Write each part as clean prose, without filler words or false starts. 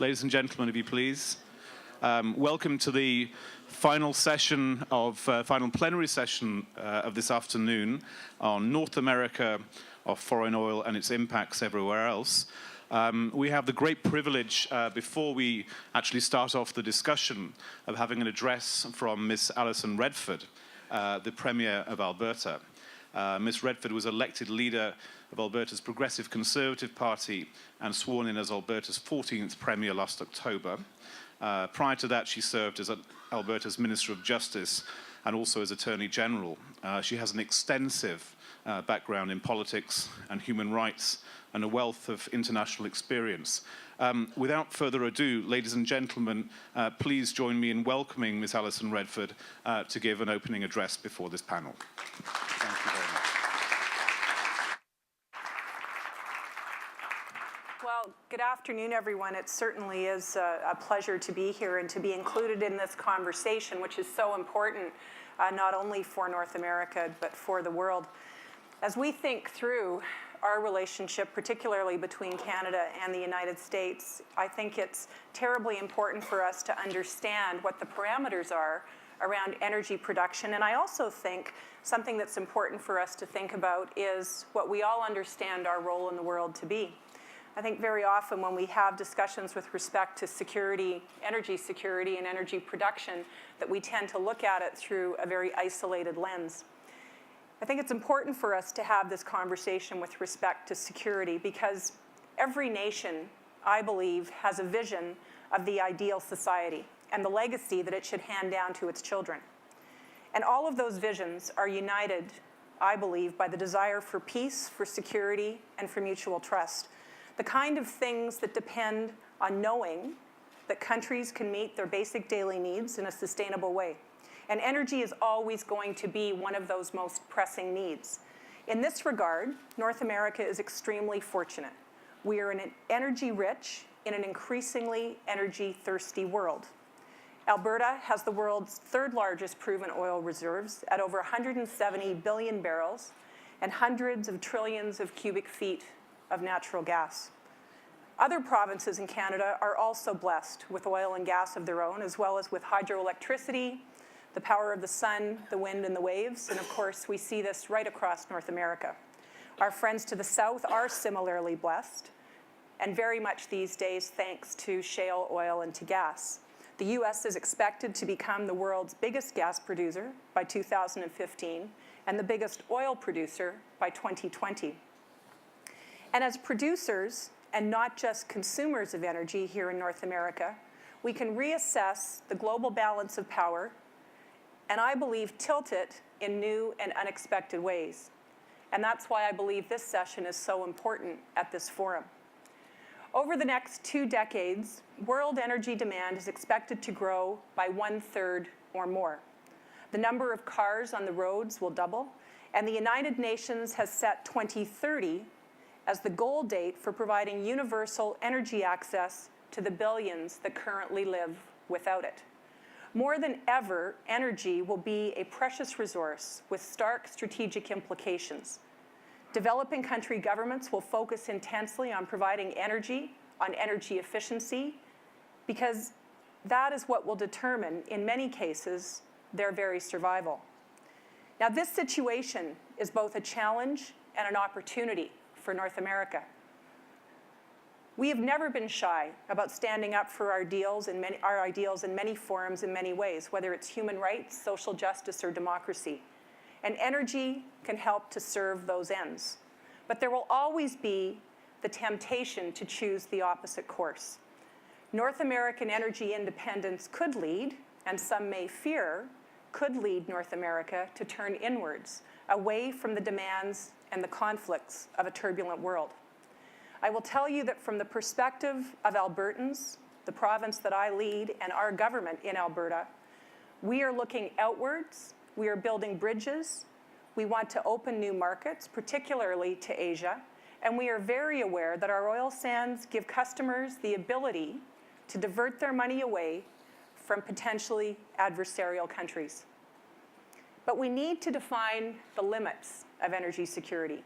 Ladies and gentlemen, if you please, welcome to the final plenary session of this afternoon on North America of foreign oil and its impacts everywhere else. We have the great privilege, before we actually start off the discussion, of having an address from Miss Alison Redford, the Premier of Alberta. Ms. Redford was elected leader of Alberta's Progressive Conservative Party and sworn in as Alberta's 14th Premier last October. Prior to that, she served as Alberta's Minister of Justice and also as Attorney General. She has an extensive background in politics and human rights and a wealth of international experience. Without further ado, ladies and gentlemen, please join me in welcoming Ms. Alison Redford to give an opening address before this panel. Thank you very much. Well, good afternoon, everyone. It certainly is a pleasure to be here and to be included in this conversation, which is so important, not only for North America, but for the world. As we think through our relationship, particularly between Canada and the United States, I think it's terribly important for us to understand what the parameters are around energy production. And I also think something that's important for us to think about is what we all understand our role in the world to be. I think very often when we have discussions with respect to security, energy security and energy production, that we tend to look at it through a very isolated lens. I think it's important for us to have this conversation with respect to security because every nation, I believe, has a vision of the ideal society and the legacy that it should hand down to its children. And all of those visions are united, I believe, by the desire for peace, for security, and for mutual trust. The kind of things that depend on knowing that countries can meet their basic daily needs in a sustainable way. And energy is always going to be one of those most pressing needs. In this regard, North America is extremely fortunate. We are an energy-rich in an increasingly energy-thirsty world. Alberta has the world's third largest proven oil reserves at over 170 billion barrels and hundreds of trillions of cubic feet of natural gas. Other provinces in Canada are also blessed with oil and gas of their own, as well as with hydroelectricity, the power of the sun, the wind, and the waves. And of course, we see this right across North America. Our friends to the south are similarly blessed, and very much these days thanks to shale oil and to gas. The U.S. is expected to become the world's biggest gas producer by 2015 and the biggest oil producer by 2020. And as producers, and not just consumers of energy here in North America, we can reassess the global balance of power and I believe tilt it in new and unexpected ways. And that's why I believe this session is so important at this forum. Over the next 2 decades, world energy demand is expected to grow by 1/3 or more. The number of cars on the roads will double, and the United Nations has set 2030 as the goal date for providing universal energy access to the billions that currently live without it. More than ever, energy will be a precious resource with stark strategic implications. Developing country governments will focus intensely on providing energy, on energy efficiency, because that is what will determine, in many cases, their very survival. Now, this situation is both a challenge and an opportunity for North America. We have never been shy about standing up for our ideals in many forums in many ways, whether it's human rights, social justice, or democracy. And energy can help to serve those ends. But there will always be the temptation to choose the opposite course. North American energy independence could lead, and some may fear, could lead North America to turn inwards, away from the demands and the conflicts of a turbulent world. I will tell you that from the perspective of Albertans, the province that I lead, and our government in Alberta, we are looking outwards, we are building bridges, we want to open new markets, particularly to Asia, and we are very aware that our oil sands give customers the ability to divert their money away from potentially adversarial countries. But we need to define the limits of energy security.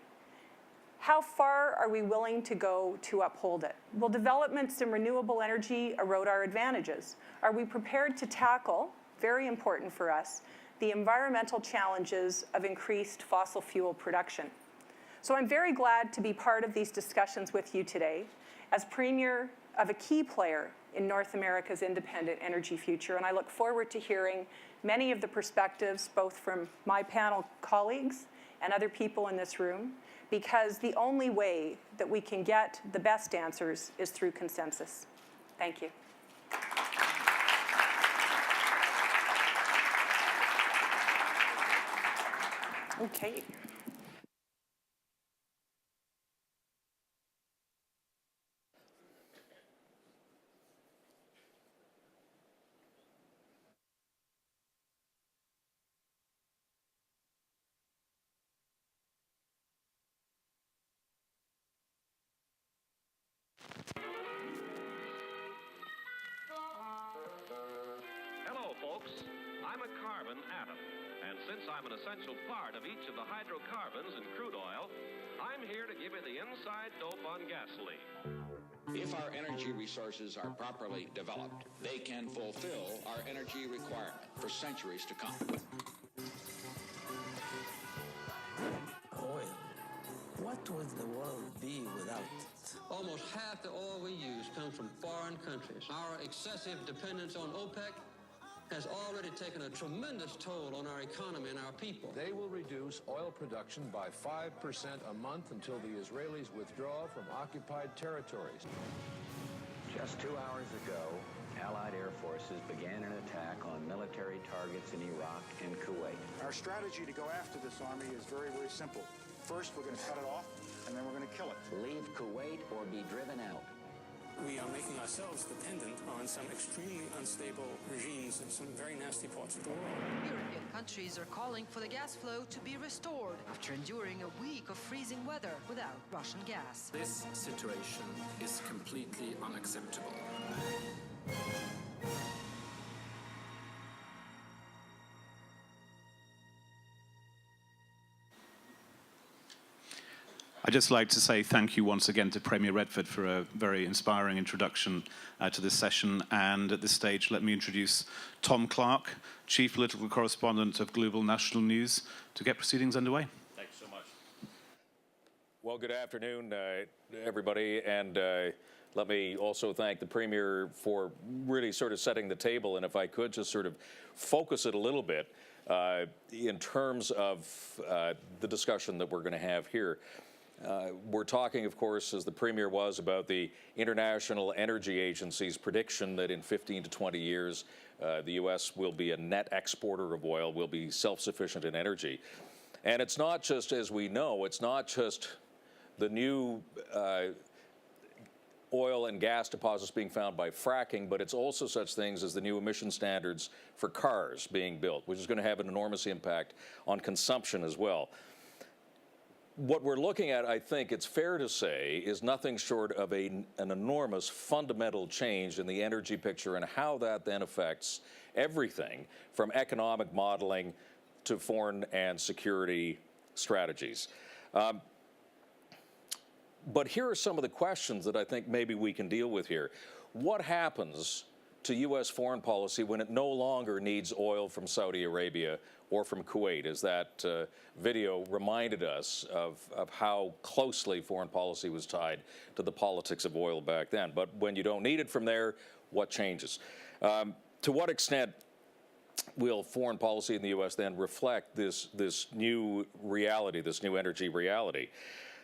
How far are we willing to go to uphold it? Will developments in renewable energy erode our advantages? Are we prepared to tackle, very important for us, the environmental challenges of increased fossil fuel production? So I'm very glad to be part of these discussions with you today as Premier of a key player in North America's independent energy future, and I look forward to hearing many of the perspectives both from my panel colleagues and other people in this room, because the only way that we can get the best answers is through consensus. Thank you. Okay. Hello, folks. I'm a carbon atom, and since I'm an essential part of each of the hydrocarbons in crude oil, I'm here to give you the inside dope on gasoline. If our energy resources are properly developed, they can fulfill our energy requirement for centuries to come. Oil. What would the world be without it? Almost half the oil we use comes from foreign countries. Our excessive dependence on OPEC has already taken a tremendous toll on our economy and our people. They will reduce oil production by 5% a month until the Israelis withdraw from occupied territories. Just 2 hours ago, Allied air forces began an attack on military targets in Iraq and Kuwait. Our strategy to go after this army is very, very simple. First, we're going to cut it off, and then we're going to kill it. Leave Kuwait or be driven out. We are making ourselves dependent on some extremely unstable regimes in some very nasty parts of the world. European countries are calling for the gas flow to be restored after enduring a week of freezing weather without Russian gas. This situation is completely unacceptable. I'd just like to say thank you once again to Premier Redford for a very inspiring introduction to this session. And at this stage, let me introduce Tom Clark, Chief Political Correspondent of Global National News, to get proceedings underway. Thanks so much. Well, good afternoon, everybody. And let me also thank the Premier for really sort of setting the table. And if I could just sort of focus it a little bit in terms of the discussion that we're going to have here. We're talking, of course, as the Premier was, about the International Energy Agency's prediction that in 15 to 20 years, the U.S. will be a net exporter of oil, will be self-sufficient in energy. And it's not just, as we know, it's not just the new oil and gas deposits being found by fracking, but it's also such things as the new emission standards for cars being built, which is going to have an enormous impact on consumption as well. What we're looking at, I think it's fair to say, is nothing short of an enormous fundamental change in the energy picture and how that then affects everything from economic modeling to foreign and security strategies. But here are some of the questions that I think maybe we can deal with here. What happens to U.S. foreign policy when it no longer needs oil from Saudi Arabia or from Kuwait, as that video reminded us of how closely foreign policy was tied to the politics of oil back then. But when you don't need it from there, what changes? To what extent will foreign policy in the U.S. then reflect this new reality, this new energy reality?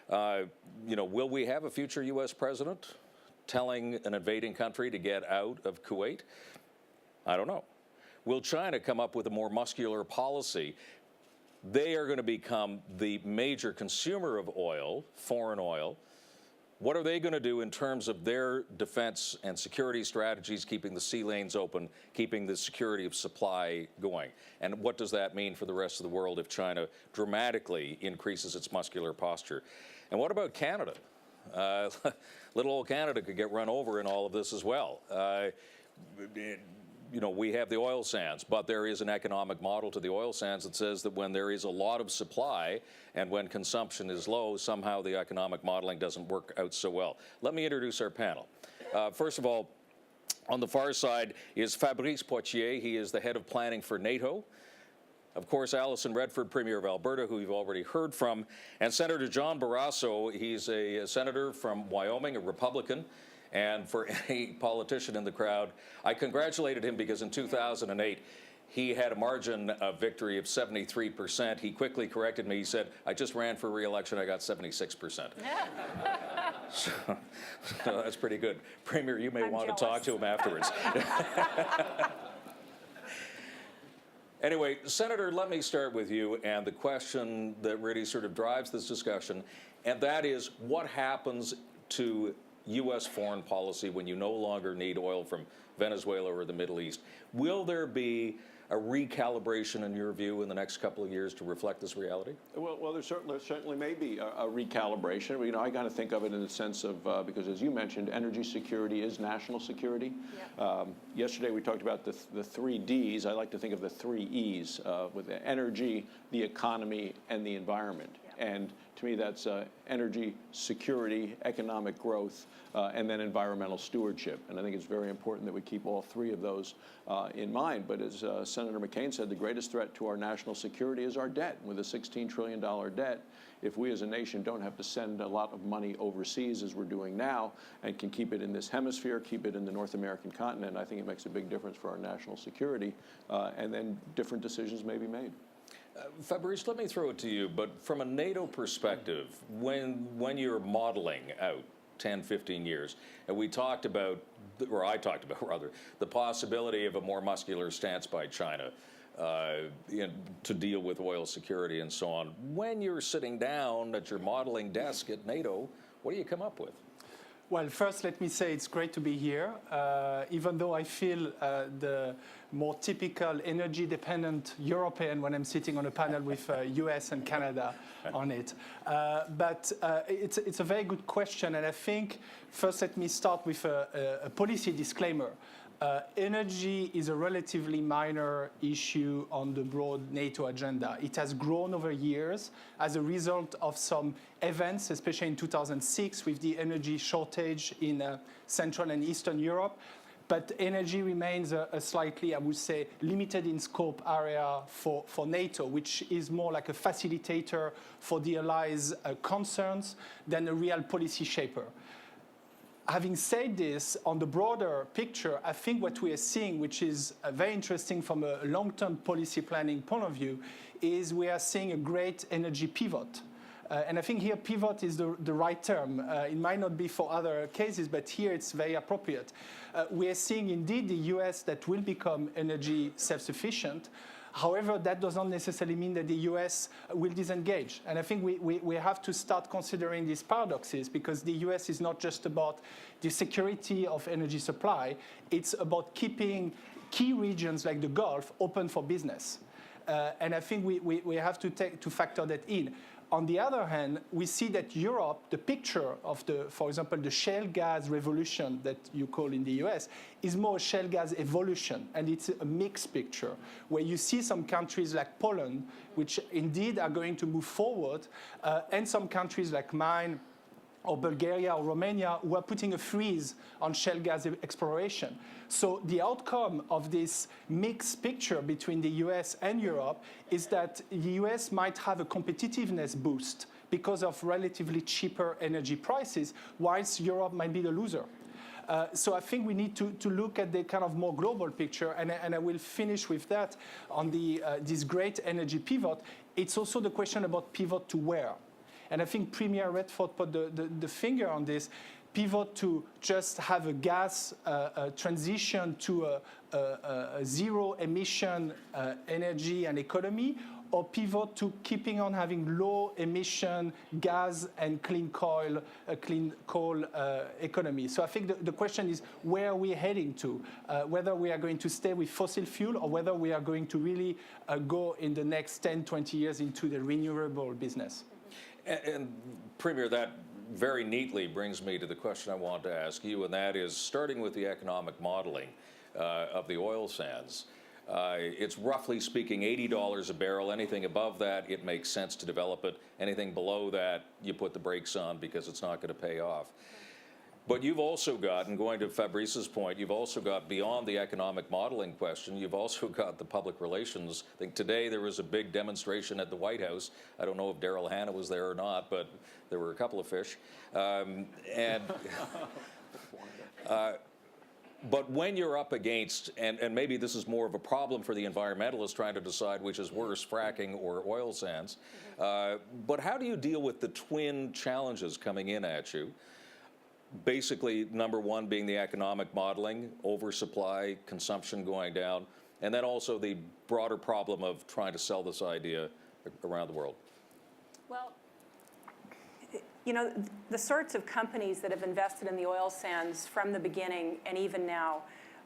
Will we have a future U.S. president telling an invading country to get out of Kuwait? I don't know. Will China come up with a more muscular policy? They are going to become the major consumer of oil, foreign oil. What are they going to do in terms of their defense and security strategies, keeping the sea lanes open, keeping the security of supply going? And what does that mean for the rest of the world if China dramatically increases its muscular posture? And what about Canada? Little old Canada could get run over in all of this as well. we have the oil sands, but there is an economic model to the oil sands that says that when there is a lot of supply and when consumption is low, somehow the economic modeling doesn't work out so well. Let me introduce our panel. First of all, on the far side is Fabrice Potier. He is the head of planning for NATO. Of course, Alison Redford, Premier of Alberta, who you've already heard from, and Senator John Barrasso. He's a senator from Wyoming, a Republican. And for any politician in the crowd, I congratulated him because in 2008, he had a margin of victory of 73%. He quickly corrected me. He said, I just ran for re-election. I got 76%. So that's pretty good. Premier, you may want to talk to him afterwards. Anyway, Senator, let me start with you and the question that really sort of drives this discussion, and that is what happens to U.S. foreign policy when you no longer need oil from Venezuela or the Middle East? Will there be a recalibration, in your view, in the next couple of years to reflect this reality? Well, there certainly may be a recalibration. I got to think of it in the sense of, because as you mentioned, energy security is national security. Yeah. Yesterday we talked about the 3 Ds. I like to think of the 3 Es, with the energy, the economy, and the environment. Yeah. And to me, that's energy security, economic growth, and then environmental stewardship. And I think it's very important that we keep all 3 of those in mind. But as Senator McCain said, the greatest threat to our national security is our debt. With a $16 trillion debt, if we as a nation don't have to send a lot of money overseas as we're doing now and can keep it in this hemisphere, keep it in the North American continent, I think it makes a big difference for our national security. And then different decisions may be made. Fabrice, let me throw it to you, but from a NATO perspective, when you're modeling out 10, 15 years, and I talked about, rather, the possibility of a more muscular stance by China to deal with oil security and so on. When you're sitting down at your modeling desk at NATO, what do you come up with? Well, first, let me say it's great to be here, even though I feel the more typical energy-dependent European when I'm sitting on a panel with US and Canada on it. But it's a very good question, and I think first let me start with a policy disclaimer. Energy is a relatively minor issue on the broad NATO agenda. It has grown over years as a result of some events, especially in 2006 with the energy shortage in Central and Eastern Europe. But energy remains a slightly, I would say, limited in scope area for NATO, which is more like a facilitator for the allies' concerns than a real policy shaper. Having said this, on the broader picture, I think what we are seeing, which is very interesting from a long-term policy planning point of view, is we are seeing a great energy pivot. And I think here pivot is the right term. It might not be for other cases, but here it's very appropriate. We are seeing indeed the US that will become energy self-sufficient. However, that does not necessarily mean that the US will disengage. And I think we have to start considering these paradoxes, because the US is not just about the security of energy supply, it's about keeping key regions like the Gulf open for business. And I think we have to factor that in. On the other hand, we see that Europe, the picture of for example, the shale gas revolution that you call in the US, is more a shale gas evolution, and it's a mixed picture, where you see some countries like Poland, which indeed are going to move forward, and some countries like mine, or Bulgaria or Romania, who are putting a freeze on shale gas exploration. So the outcome of this mixed picture between the US and Europe is that the US might have a competitiveness boost because of relatively cheaper energy prices, whilst Europe might be the loser. So I think we need to look at the kind of more global picture, and I will finish with that on this great energy pivot. It's also the question about pivot to where. And I think Premier Redford put the finger on this, pivot to just have a gas transition to a zero-emission energy and economy, or pivot to keeping on having low-emission gas and clean coal economy. So I think the question is where are we heading to, whether we are going to stay with fossil fuel or whether we are going to really go in the next 10, 20 years into the renewable business. And Premier, that very neatly brings me to the question I want to ask you, and that is, starting with the economic modeling of the oil sands, it's roughly speaking $80 a barrel. Anything above that, it makes sense to develop it. Anything below that, you put the brakes on because it's not going to pay off. But you've also got, and going to Fabrice's point, you've also got, beyond the economic modeling question, you've also got the public relations. I think today there was a big demonstration at the White House. I don't know if Daryl Hannah was there or not, but there were a couple of fish. But when you're up against, and maybe this is more of a problem for the environmentalists trying to decide which is worse, fracking or oil sands, but how do you deal with the twin challenges coming in at you? Basically, number one being the economic modeling, oversupply, consumption going down, and then also the broader problem of trying to sell this idea around the world. Well, you know, the sorts of companies that have invested in the oil sands from the beginning and even now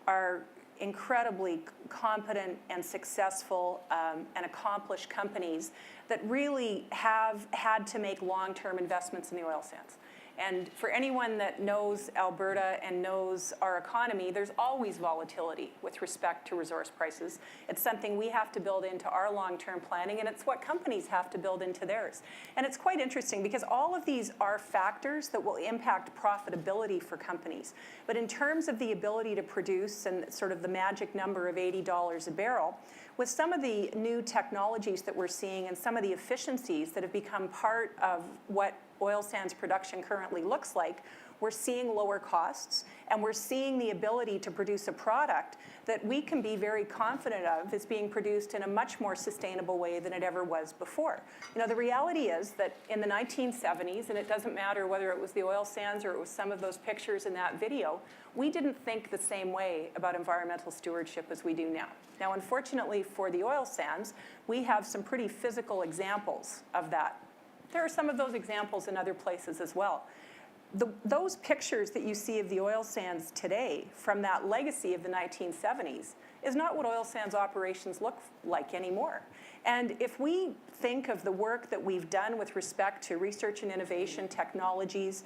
are incredibly competent and successful and accomplished companies that really have had to make long-term investments in the oil sands. And for anyone that knows Alberta and knows our economy, there's always volatility with respect to resource prices. It's something we have to build into our long-term planning, and it's what companies have to build into theirs. And it's quite interesting because all of these are factors that will impact profitability for companies. But in terms of the ability to produce and sort of the magic number of $80 a barrel, with some of the new technologies that we're seeing and some of the efficiencies that have become part of what oil sands production currently looks like, we're seeing lower costs, and we're seeing the ability to produce a product that we can be very confident of is being produced in a much more sustainable way than it ever was before. You know, the reality is that in the 1970s, and it doesn't matter whether it was the oil sands or it was some of those pictures in that video, we didn't think the same way about environmental stewardship as we do now. Now, unfortunately for the oil sands, we have some pretty physical examples of that. There are some of those examples in other places as well. Those pictures that you see of the oil sands today from that legacy of the 1970s is not what oil sands operations look like anymore. And if we think of the work that we've done with respect to research and innovation technologies,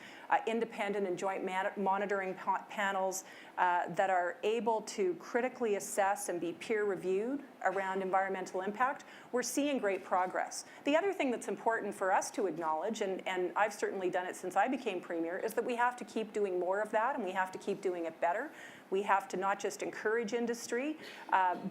independent and joint monitoring panels that are able to critically assess and be peer-reviewed around environmental impact, we're seeing great progress. The other thing that's important for us to acknowledge, and I've certainly done it since I became Premier, is that we have to keep doing more of that, and we have to keep doing it better. We have to not just encourage industry,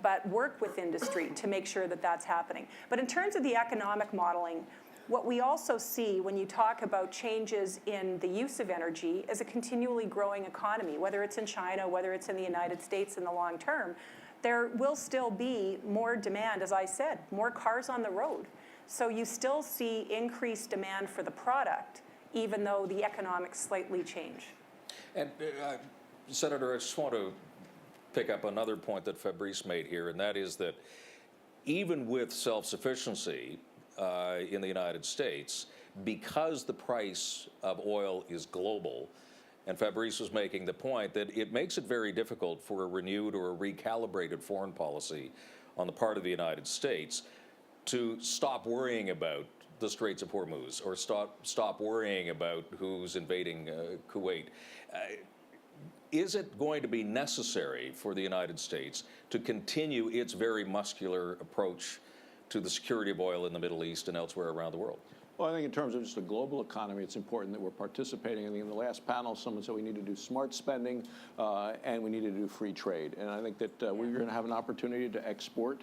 but work with industry to make sure that that's happening. But in terms of the economic modeling, what we also see when you talk about changes in the use of energy is a continually growing economy, whether it's in China, whether it's in the United States in the long term. There will still be more demand, as I said, more cars on the road. So you still see increased demand for the product, even though the economics slightly change. And Senator, I just want to pick up another point that Fabrice made here, and that is that even with self-sufficiency in the United States, because the price of oil is global, and Fabrice was making the point that it makes it very difficult for a renewed or a recalibrated foreign policy on the part of the United States to stop worrying about the Straits of Hormuz or stop worrying about who's invading Kuwait. Is it going to be necessary for the United States to continue its very muscular approach to the security of oil in the Middle East and elsewhere around the world? Well, I think in terms of just the global economy, it's important that we're participating. I think in the last panel, someone said we need to do smart spending and we need to do free trade. And I think that we're going to have an opportunity to export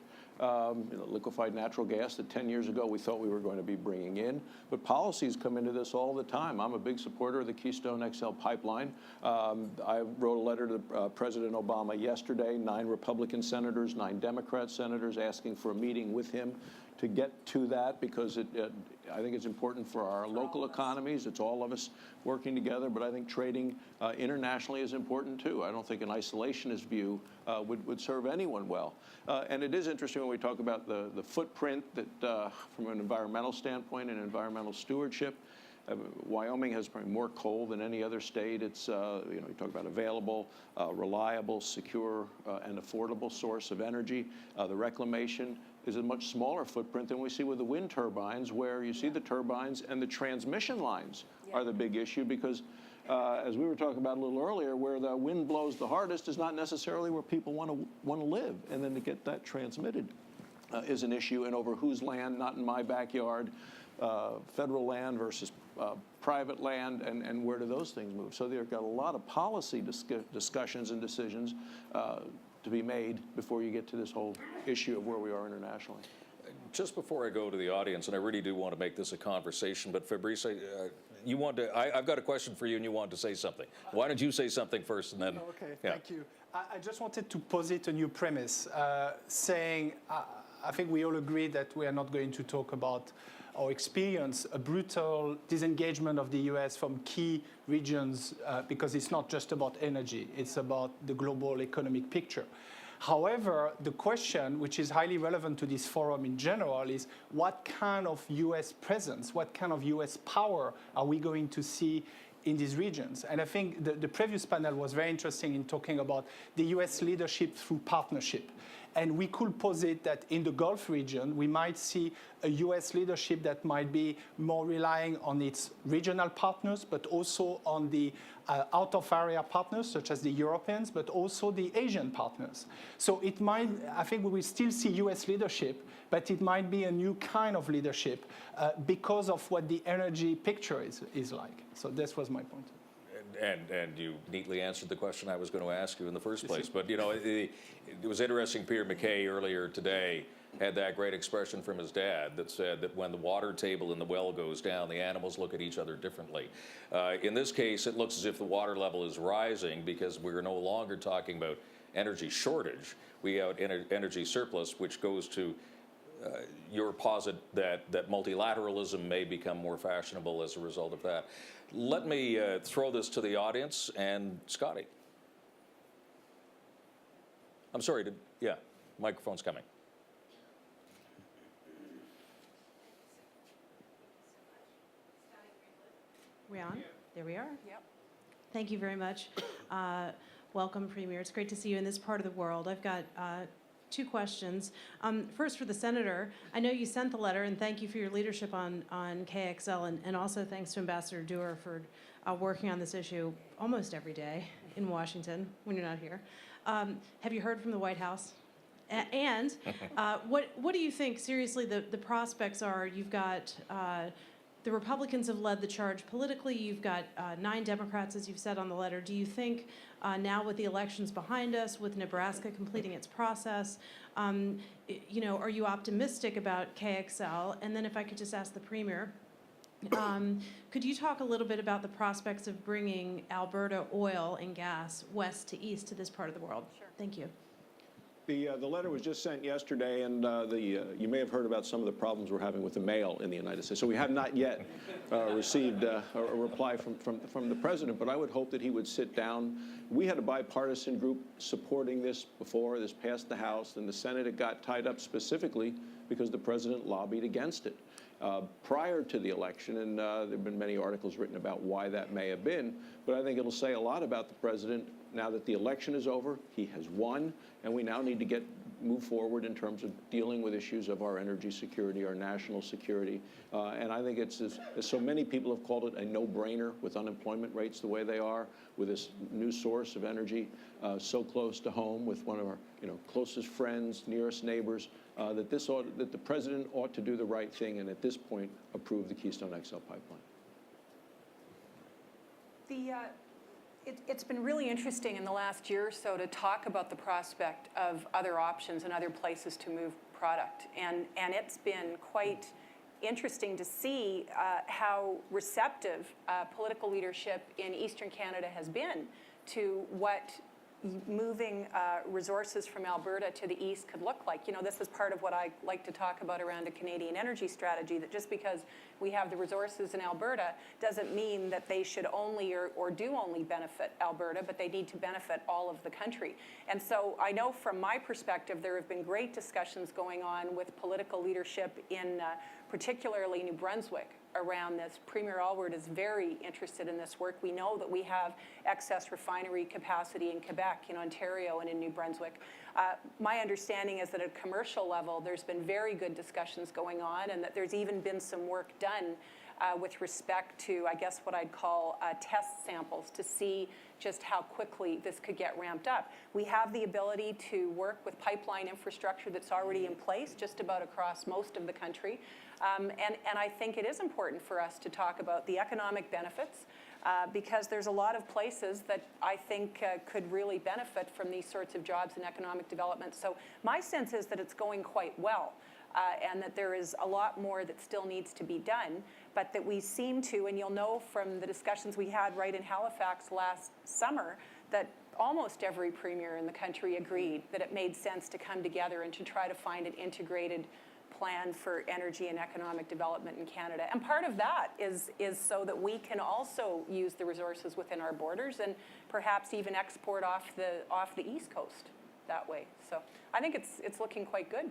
liquefied natural gas that 10 years ago we thought we were going to be bringing in. But policies come into this all the time. I'm a big supporter of the Keystone XL pipeline. I wrote a letter to President Obama yesterday, 9 Republican senators, 9 Democrat senators asking for a meeting with him to get to that, because I think it's important for our local economies. It's all of us working together, but I think trading internationally is important too. I don't think an isolationist view would serve anyone well. And it is interesting when we talk about the footprint that from an environmental standpoint and environmental stewardship. Wyoming has probably more coal than any other state. It's, you talk about available, reliable, secure, and affordable source of energy. The reclamation, is a much smaller footprint than we see with the wind turbines, where you see the turbines and the transmission lines are the big issue, because as we were talking about a little earlier, where the wind blows the hardest is not necessarily where people want to live, and then to get that transmitted is an issue, and over whose land, not in my backyard, federal land versus private land, and where do those things move? So they've got a lot of policy discussions and decisions to be made before you get to this whole issue of where we are internationally. Just before I go to the audience, and I really do want to make this a conversation, but Fabrice, you want to, I've got a question for you and you want to say something. Why don't you say something first and then? Okay, thank you. I just wanted to posit a new premise, saying I think we all agree that we are not going to talk about or experience a brutal disengagement of the US from key regions because it's not just about energy, it's about the global economic picture. However, the question, which is highly relevant to this forum in general, is what kind of US presence, what kind of US power are we going to see in these regions? And I think the previous panel was very interesting in talking about the US leadership through partnership. And we could posit that in the Gulf region, we might see a US leadership that might be more relying on its regional partners, but also on the out-of-area partners, such as the Europeans, but also the Asian partners. So it might, I think we will still see US leadership, but it might be a new kind of leadership because of what the energy picture is like. So this was my point. And you neatly answered the question I was going to ask you in the first place. But, you know, it was interesting. Peter MacKay earlier today had that great expression from his dad that said that when the water table in the well goes down, the animals look at each other differently. In this case, it looks as if the water level is rising because we're no longer talking about energy shortage. We have energy surplus, which goes to your posit that multilateralism may become more fashionable as a result of that. Let me throw this to the audience, and Scotty. I'm sorry, yeah, microphone's coming. We on? There we are. Yep. Thank you very much. Welcome, Premier. It's great to see you in this part of the world. I've got two questions. First, for the Senator, I know you sent the letter, and thank you for your leadership on KXL, and also thanks to Ambassador Doer for working on this issue almost every day in Washington when you're not here. Have you heard from the White House? And what do you think, seriously, the prospects are? You've got the Republicans have led the charge politically. You've got 9 Democrats, as you've said on the letter. Do you think now with the elections behind us, with Nebraska completing its process, you know, are you optimistic about KXL? And then if I could just ask the Premier, could you talk a little bit about the prospects of bringing Alberta oil and gas west to east to this part of the world? Sure. Thank you. The letter was just sent yesterday, and you may have heard about some of the problems we're having with the mail in the United States. So we have not yet received a reply from the president, but I would hope that he would sit down. We had a bipartisan group supporting this before. This passed the House, and the Senate. It got tied up specifically because the president lobbied against it prior to the election, and there have been many articles written about why that may have been. But I think it'll say a lot about the president now that the election is over. He has won, and we now need to move forward in terms of dealing with issues of our energy security, our national security. And I think it's, as so many people have called it, a no-brainer with unemployment rates the way they are, with this new source of energy so close to home, with one of our closest friends, nearest neighbors, that the president ought to do the right thing and at this point approve the Keystone XL pipeline. It's been really interesting in the last year or so to talk about the prospect of other options and other places to move product. And it's been quite interesting to see how receptive political leadership in Eastern Canada has been to what moving resources from Alberta to the east could look like. You know, this is part of what I like to talk about around a Canadian energy strategy, that just because we have the resources in Alberta doesn't mean that they should only or do only benefit Alberta, but they need to benefit all of the country. And so I know from my perspective, there have been great discussions going on with political leadership in particularly New Brunswick around this. Premier Allward is very interested in this work. We know that we have excess refinery capacity in Quebec, in Ontario, and in New Brunswick. My understanding is that at a commercial level, there's been very good discussions going on, and that there's even been some work done with respect to, I guess, what I'd call test samples to see just how quickly this could get ramped up. We have the ability to work with pipeline infrastructure that's already in place just about across most of the country. And I think it is important for us to talk about the economic benefits because there's a lot of places that I think could really benefit from these sorts of jobs and economic development. So my sense is that it's going quite well. And that there is a lot more that still needs to be done, but that we seem to, and you'll know from the discussions we had right in Halifax last summer, that almost every premier in the country agreed that it made sense to come together and to try to find an integrated plan for energy and economic development in Canada. And part of that is so that we can also use the resources within our borders and perhaps even export off the East Coast that way. So I think it's looking quite good.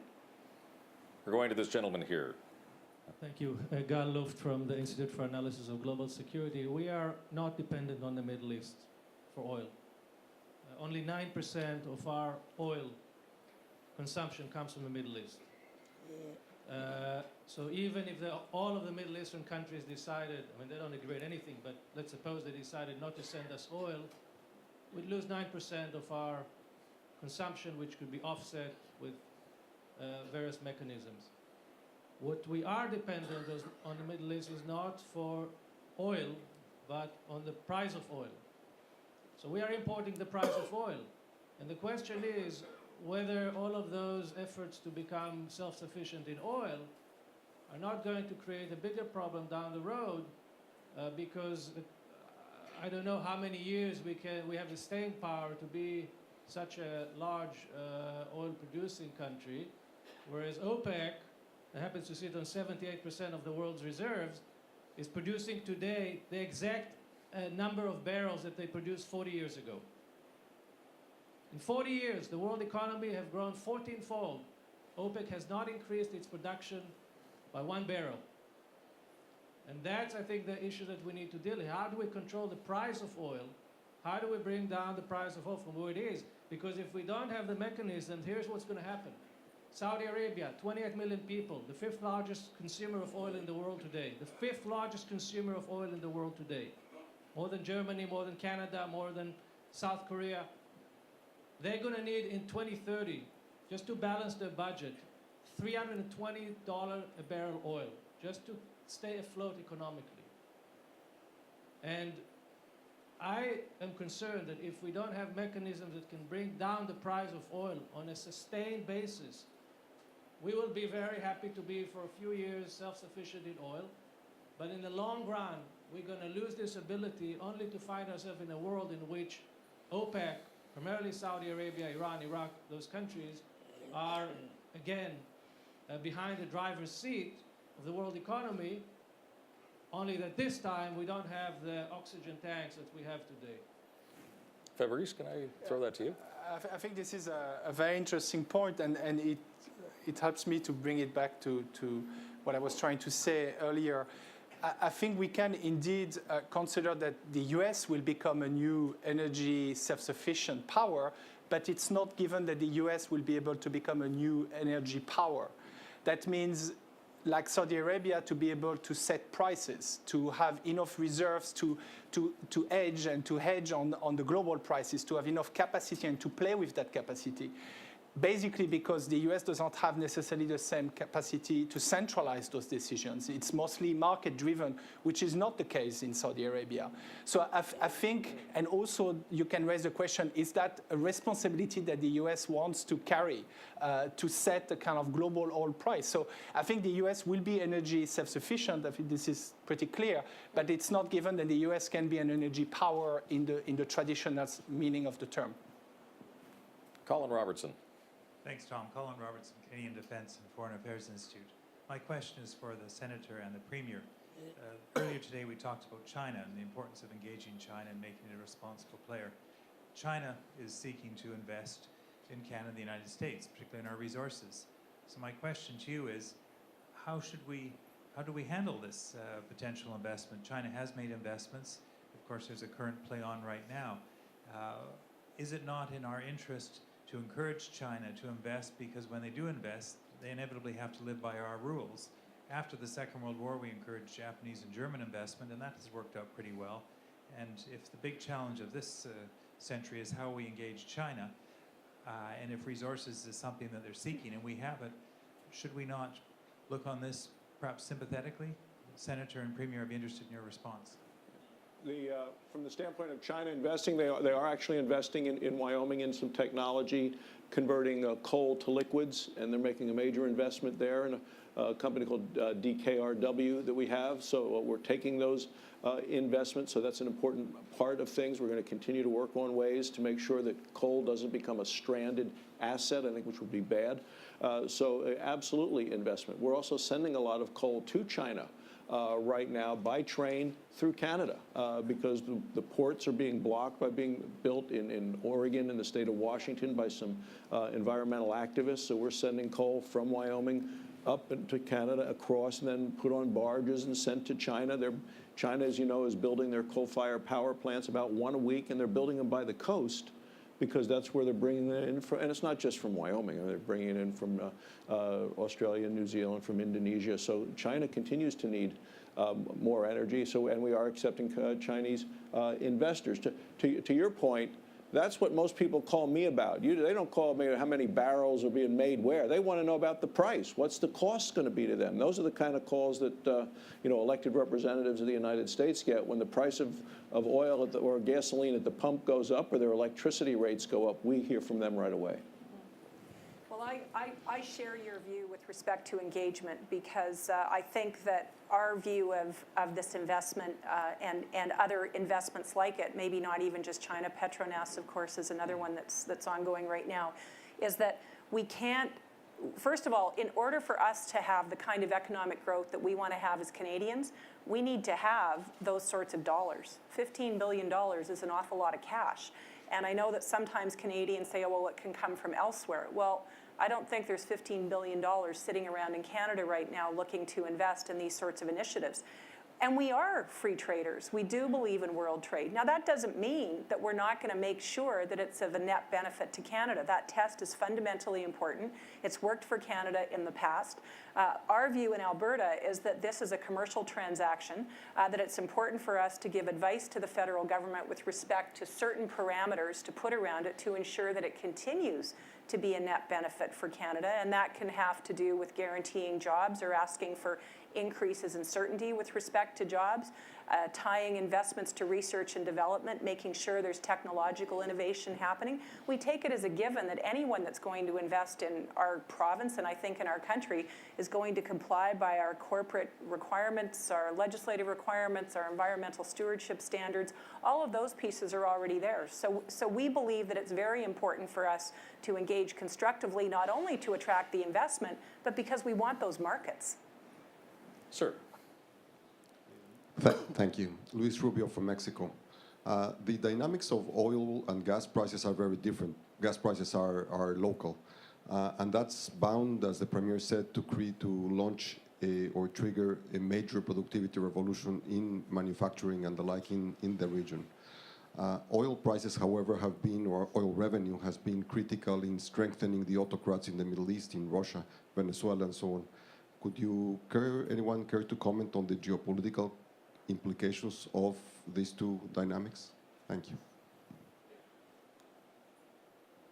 We're going to this gentleman here. Thank you. Gal Luft from the Institute for Analysis of Global Security. We are not dependent on the Middle East for oil. Only 9% of our oil consumption comes from the Middle East. So even if all of the Middle Eastern countries decided, I mean, they don't agree on anything, but let's suppose they decided not to send us oil, we'd lose 9% of our consumption, which could be offset with various mechanisms. What we are dependent on the Middle East is not for oil, but on the price of oil. So we are importing the price of oil. And the question is whether all of those efforts to become self-sufficient in oil are not going to create a bigger problem down the road because I don't know how many years we have the staying power to be such a large oil-producing country, whereas OPEC, that happens to sit on 78% of the world's reserves, is producing today the exact number of barrels that they produced 40 years ago. In 40 years, the world economy has grown 14-fold. OPEC has not increased its production by 1 barrel. And that's, I think, the issue that we need to deal with. How do we control the price of oil? How do we bring down the price of oil from where it is? Because if we don't have the mechanism, here's what's going to happen. Saudi Arabia, 28 million people, the 5th largest consumer of oil in the world today. The 5th largest consumer of oil in the world today. More than Germany, more than Canada, more than South Korea. They're going to need in 2030, just to balance their budget, $320 a barrel oil, just to stay afloat economically. And I am concerned that if we don't have mechanisms that can bring down the price of oil on a sustained basis, we will be very happy to be for a few years self-sufficient in oil, but in the long run, we're going to lose this ability only to find ourselves in a world in which OPEC, primarily Saudi Arabia, Iran, Iraq, those countries are, again, behind the driver's seat of the world economy, only that this time we don't have the oxygen tanks that we have today. Fabrice, can I throw that to you? I think this is a very interesting point, and it helps me to bring it back to what I was trying to say earlier. I think we can indeed consider that the US will become a new energy self-sufficient power, but it's not given that the US will be able to become a new energy power. That means, like Saudi Arabia, to be able to set prices, to have enough reserves to hedge on the global prices, to have enough capacity and to play with that capacity. Basically because the US doesn't have necessarily the same capacity to centralize those decisions. It's mostly market-driven, which is not the case in Saudi Arabia. So I think, and also you can raise the question, is that a responsibility that the US wants to carry to set a kind of global oil price? So I think the US will be energy self-sufficient. I think this is pretty clear, but it's not given that the US can be an energy power in the traditional meaning of the term. Colin Robertson. Thanks, Tom. Colin Robertson, Canadian Defence and Foreign Affairs Institute. My question is for the Senator and the Premier. Earlier today we talked about China and the importance of engaging China and making it a responsible player. China is seeking to invest in Canada and the United States, particularly in our resources. So my question to you is, how should we how do we handle this potential investment? China has made investments. Of course, there's a current play on right now. Is it not in our interest to encourage China to invest, because when they do invest, they inevitably have to live by our rules? After the Second World War, we encouraged Japanese and German investment, and that has worked out pretty well. And if the big challenge of this century is how we engage China, and if resources is something that they're seeking, and we have it, should we not look on this perhaps sympathetically? Senator and Premier, I'd be interested in your response. From the standpoint of China investing, they are actually investing in Wyoming in some technology, converting coal to liquids, and they're making a major investment there in a company called DKRW that we have. So we're taking those investments, so that's an important part of things. We're going to continue to work on ways to make sure that coal doesn't become a stranded asset, I think, which would be bad. So absolutely investment. We're also sending a lot of coal to China right now by train through Canada because the ports are being blocked by being built in Oregon and the state of Washington by some environmental activists. So we're sending coal from Wyoming up into Canada, across, and then put on barges and sent to China. China, as you know, is building their coal-fired power plants about one a week, and they're building them by the coast because that's where they're bringing it in from. And it's not just from Wyoming. They're bringing it in from Australia, New Zealand, from Indonesia. So China continues to need more energy. And we are accepting Chinese investors. To your point, that's what most people call me about. They don't call me how many barrels are being made where. They want to know about the price. What's the cost going to be to them? Those are the kind of calls that elected representatives of the United States get when the price of oil or gasoline at the pump goes up or their electricity rates go up. We hear from them right away. Well, I share your view with respect to engagement because I think that our view of this investment and other investments like it, maybe not even just China, Petronas, of course, is another one that's ongoing right now, is that we can't, first of all, in order for us to have the kind of economic growth that we want to have as Canadians, we need to have those sorts of dollars. $15 billion is an awful lot of cash. And I know that sometimes Canadians say, oh, well, it can come from elsewhere. Well, I don't think there's $15 billion sitting around in Canada right now looking to invest in these sorts of initiatives. And we are free traders. We do believe in world trade. Now, that doesn't mean that we're not going to make sure that it's of a net benefit to Canada. That test is fundamentally important. It's worked for Canada in the past. Our view in Alberta is that this is a commercial transaction, that it's important for us to give advice to the federal government with respect to certain parameters to put around it to ensure that it continues to be a net benefit for Canada, and that can have to do with guaranteeing jobs or asking for increases in certainty with respect to jobs, tying investments to research and development, making sure there's technological innovation happening. We take it as a given that anyone that's going to invest in our province, and I think in our country, is going to comply by our corporate requirements, our legislative requirements, our environmental stewardship standards. All of those pieces are already there. So we believe that it's very important for us to engage constructively, not only to attract the investment, but because we want those markets. Sir. Thank you. Luis Rubio from Mexico. The dynamics of oil and gas prices are very different. Gas prices are local. And that's bound, as the Premier said, to launch or trigger a major productivity revolution in manufacturing and the like in the region. Oil prices, however, or oil revenue has been critical in strengthening the autocrats in the Middle East, in Russia, Venezuela, and so on. Could anyone care to comment on the geopolitical implications of these two dynamics? Thank you.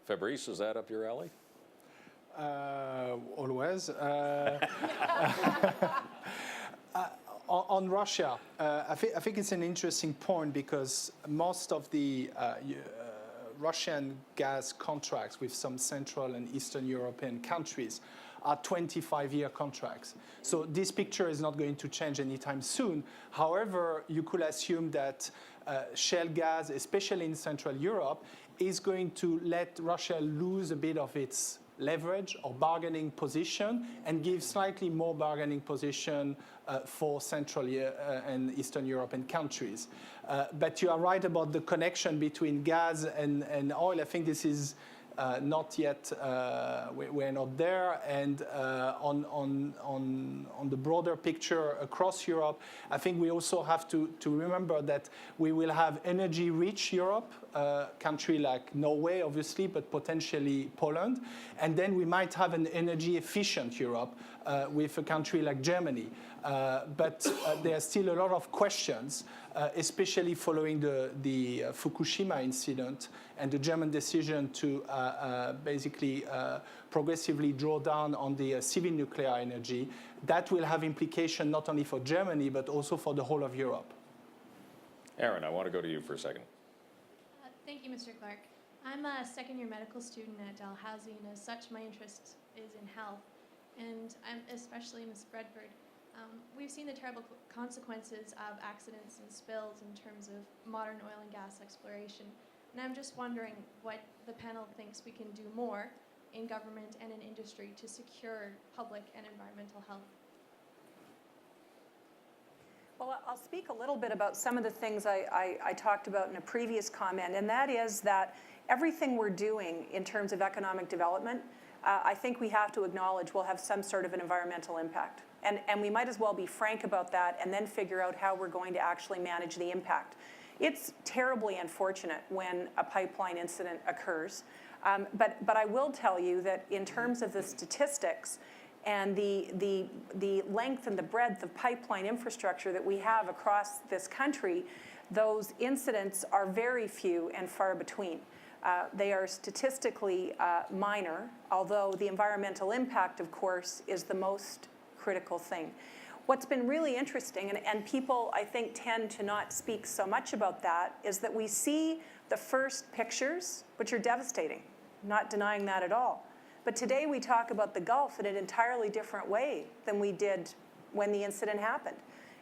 Fabrice, is that up your alley? Always. On Russia, I think it's an interesting point because most of the Russian gas contracts with some Central and Eastern European countries are 25-year contracts. So this picture is not going to change anytime soon. However, you could assume that shale gas, especially in Central Europe, is going to let Russia lose a bit of its leverage or bargaining position and give slightly more bargaining position for Central and Eastern European countries. But you are right about the connection between gas and oil. I think this is Not yet, we're not there. And on the broader picture across Europe, I think we also have to remember that we will have energy-rich Europe, country like Norway, obviously, but potentially Poland. And then we might have an energy-efficient Europe with a country like Germany. But there are still a lot of questions, especially following the Fukushima incident and the German decision to basically progressively draw down on the civil nuclear energy. That will have implications not only for Germany, but also for the whole of Europe. Aaron, I want to go to you for a second. Thank you, Mr. Clark. I'm a second-year medical student at Dalhousie, and as such, my interest is in health, and I'm especially Ms. Bradford. We've seen the terrible consequences of accidents and spills in terms of modern oil and gas exploration, and I'm just wondering what the panel thinks we can do more in government and in industry to secure public and environmental health. Well, I'll speak a little bit about some of the things I talked about in a previous comment, and that is that everything we're doing in terms of economic development, I think we have to acknowledge will have some sort of an environmental impact. And we might as well be frank about that and then figure out how we're going to actually manage the impact. It's terribly unfortunate when a pipeline incident occurs, but I will tell you that in terms of the statistics and the length and the breadth of pipeline infrastructure that we have across this country, those incidents are very few and far between. They are statistically minor, although the environmental impact, of course, is the most critical thing. What's been really interesting, and people, I think, tend to not speak so much about that, is that we see the first pictures, which are devastating, not denying that at all. But today we talk about the Gulf in an entirely different way than we did when the incident happened.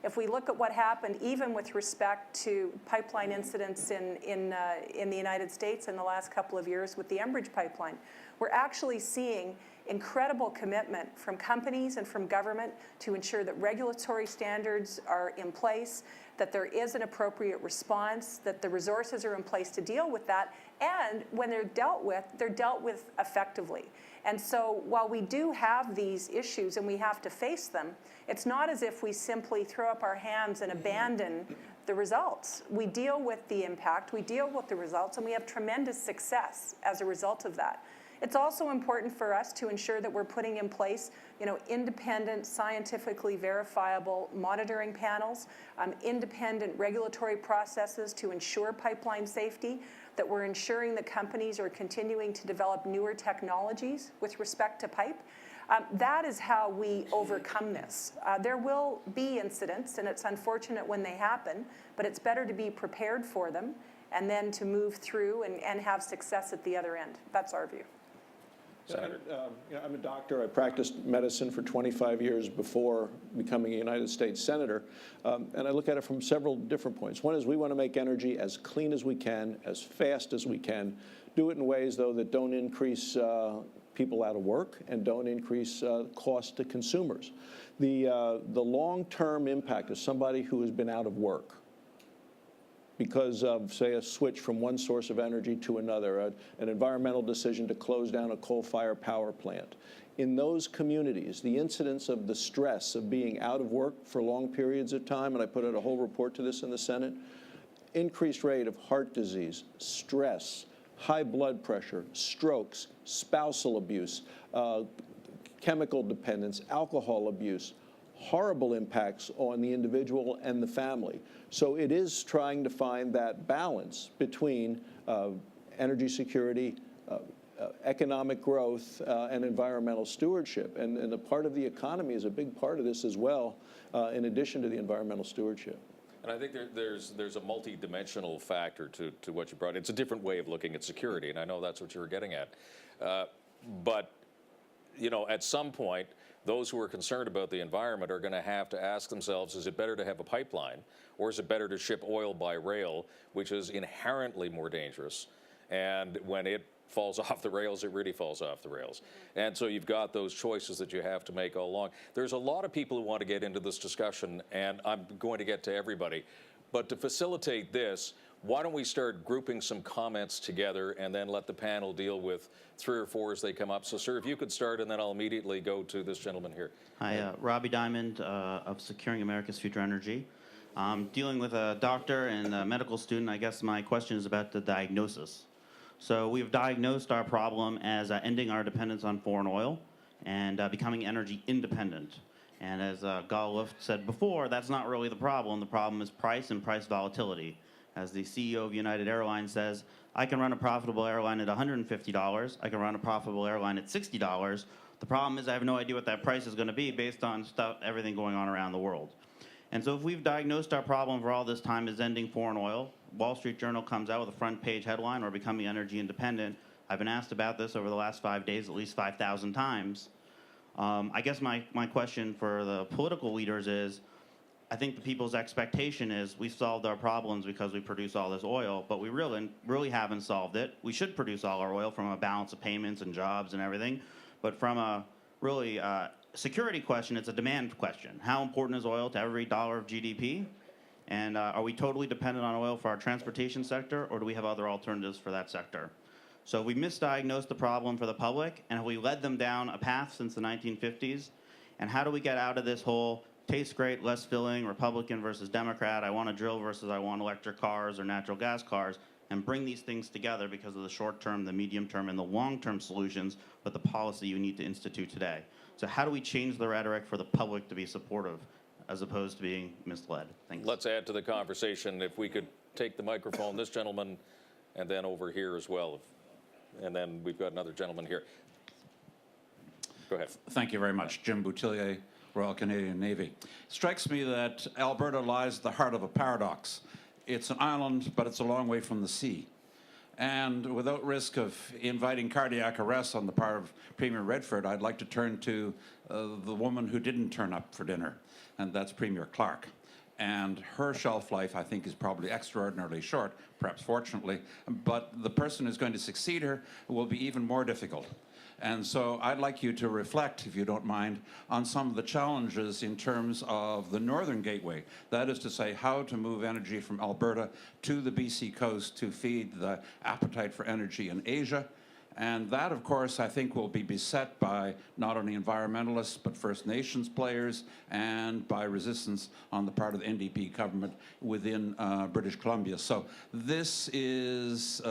If we look at what happened, even with respect to pipeline incidents in the United States in the last couple of years with the Enbridge pipeline, we're actually seeing incredible commitment from companies and from government to ensure that regulatory standards are in place, that there is an appropriate response, that the resources are in place to deal with that, and when they're dealt with effectively. And so while we do have these issues and we have to face them, it's not as if we simply throw up our hands and abandon the results. We deal with the impact, we deal with the results, and we have tremendous success as a result of that. It's also important for us to ensure that we're putting in place, independent, scientifically verifiable monitoring panels, independent regulatory processes to ensure pipeline safety, that we're ensuring that companies are continuing to develop newer technologies with respect to pipe. That is how we overcome this. There will be incidents, and it's unfortunate when they happen, but it's better to be prepared for them and then to move through and have success at the other end. That's our view. I'm a doctor. I practiced medicine for 25 years before becoming a United States Senator, and I look at it from several different points. One is we want to make energy as clean as we can, as fast as we can, do it in ways, though, that don't increase people out of work and don't increase cost to consumers. The long-term impact of somebody who has been out of work because of, say, a switch from one source of energy to another, an environmental decision to close down a coal-fired power plant. In those communities, the incidence of the stress of being out of work for long periods of time, and I put out a whole report to this in the Senate, increased rate of heart disease, stress, high blood pressure, strokes, spousal abuse, chemical dependence, alcohol abuse, horrible impacts on the individual and the family. So it is trying to find that balance between energy security, economic growth, and environmental stewardship. And the part of the economy is a big part of this as well, in addition to the environmental stewardship. And I think there's a multi-dimensional factor to what you brought. It's a different way of looking at security, and I know that's what you were getting at. But, at some point, those who are concerned about the environment are going to have to ask themselves, is it better to have a pipeline, or is it better to ship oil by rail, which is inherently more dangerous? And when it falls off the rails, it really falls off the rails. And so you've got those choices that you have to make all along. There's a lot of people who want to get into this discussion, and I'm going to get to everybody. But to facilitate this, Why don't we start grouping some comments together and then let the panel deal with 3 or 4 as they come up. So, sir, if you could start, and then I'll immediately go to this gentleman here. Hi, Robbie Diamond of Securing America's Future Energy. Dealing with a doctor and a medical student, I guess my question is about the diagnosis. So we've diagnosed our problem as ending our dependence on foreign oil and becoming energy independent. And as Gal Luft said before, that's not really the problem. The problem is price and price volatility. As the CEO of United Airlines says, I can run a profitable airline at $150. I can run a profitable airline at $60. The problem is I have no idea what that price is going to be based on everything going on around the world. And so if we've diagnosed our problem for all this time as ending foreign oil, Wall Street Journal comes out with a front page headline, we're becoming energy independent. I've been asked about this over the last 5 days at least 5,000 times. I guess my question for the political leaders is, I think the people's expectation is we've solved our problems because we produce all this oil, but we really haven't solved it. We should produce all our oil from a balance of payments and jobs and everything, but from a really security question, it's a demand question. How important is oil to every dollar of GDP? And are we totally dependent on oil for our transportation sector, or do we have other alternatives for that sector? So we misdiagnosed the problem for the public, and have we led them down a path since the 1950s? And how do we get out of this whole tastes great, less filling, Republican versus Democrat, I want to drill versus I want electric cars or natural gas cars, and bring these things together because of the short-term, the medium-term, and the long-term solutions, but the policy you need to institute today. So how do we change the rhetoric for the public to be supportive as opposed to being misled? Thanks. Let's add to the conversation. If we could take the microphone, this gentleman, and then over here as well. And then we've got another gentleman here. Go ahead. Thank you very much. Jim Boutillier, Royal Canadian Navy. It strikes me that Alberta lies at the heart of a paradox. It's an island, but it's a long way from the sea. And without risk of inviting cardiac arrest on the part of Premier Redford, I'd like to turn to the woman who didn't turn up for dinner, and that's Premier Clark. And her shelf life, I think, is probably extraordinarily short, perhaps fortunately, but the person who's going to succeed her will be even more difficult. And so I'd like you to reflect, if you don't mind, on some of the challenges in terms of the Northern Gateway. That is to say, how to move energy from Alberta to the BC coast to feed the appetite for energy in Asia. And that, of course, I think will be beset by not only environmentalists, but First Nations players, and by resistance on the part of the NDP government within British Columbia. So this is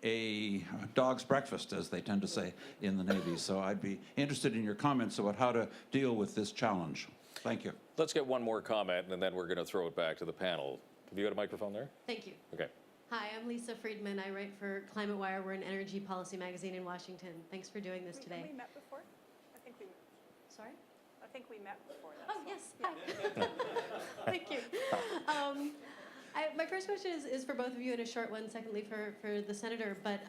a dog's breakfast, as they tend to say in the Navy. So I'd be interested in your comments about how to deal with this challenge. Thank you. Let's get one more comment, and then we're going to throw it back to the panel. Have you got a microphone there? Thank you. Okay. Hi, I'm Lisa Friedman. I write for Climate Wire. We're an energy policy magazine in Washington. Thanks for doing this today. Have we met before? I think we. Sorry? I think we met before. Oh, yes. Hi. Thank you. My first question is for both of you, and a short one, secondly, for the Senator. But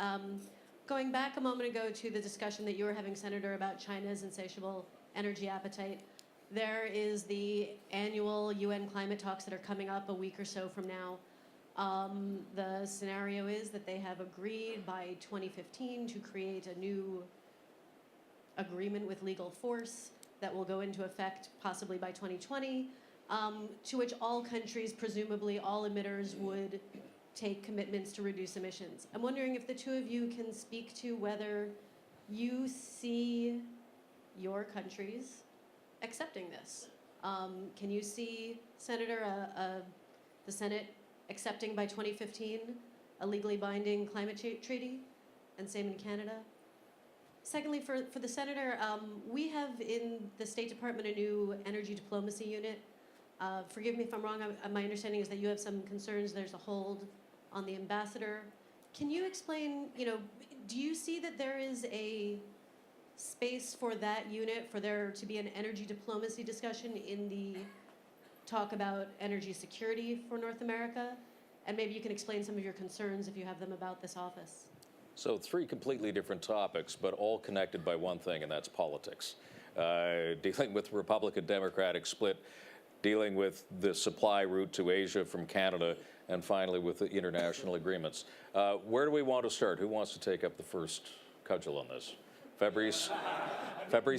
going back a moment ago to the discussion that you were having, Senator, about China's insatiable energy appetite, there is the annual UN climate talks that are coming up a week or so from now. The scenario is that they have agreed by 2015 to create a new agreement with legal force that will go into effect possibly by 2020, to which all countries, presumably all emitters, would take commitments to reduce emissions. I'm wondering if the two of you can speak to whether you see your countries accepting this. Can you see, Senator, the Senate accepting by 2015 a legally binding climate treaty, and same in Canada? Secondly, for the Senator, we have in the State Department a new energy diplomacy unit. Forgive me if I'm wrong, my understanding is that you have some concerns. There's a hold on the ambassador. Can you explain, do you see that there is a space for that unit, for there to be an energy diplomacy discussion in the talk about energy security for North America? And maybe you can explain some of your concerns if you have them about this office. So 3 completely different topics, but all connected by one thing, and that's politics. Dealing with Republican-Democratic split, dealing with the supply route to Asia from Canada, and finally with the international agreements. Where do we want to start? Who wants to take up the first cudgel on this? Fabrice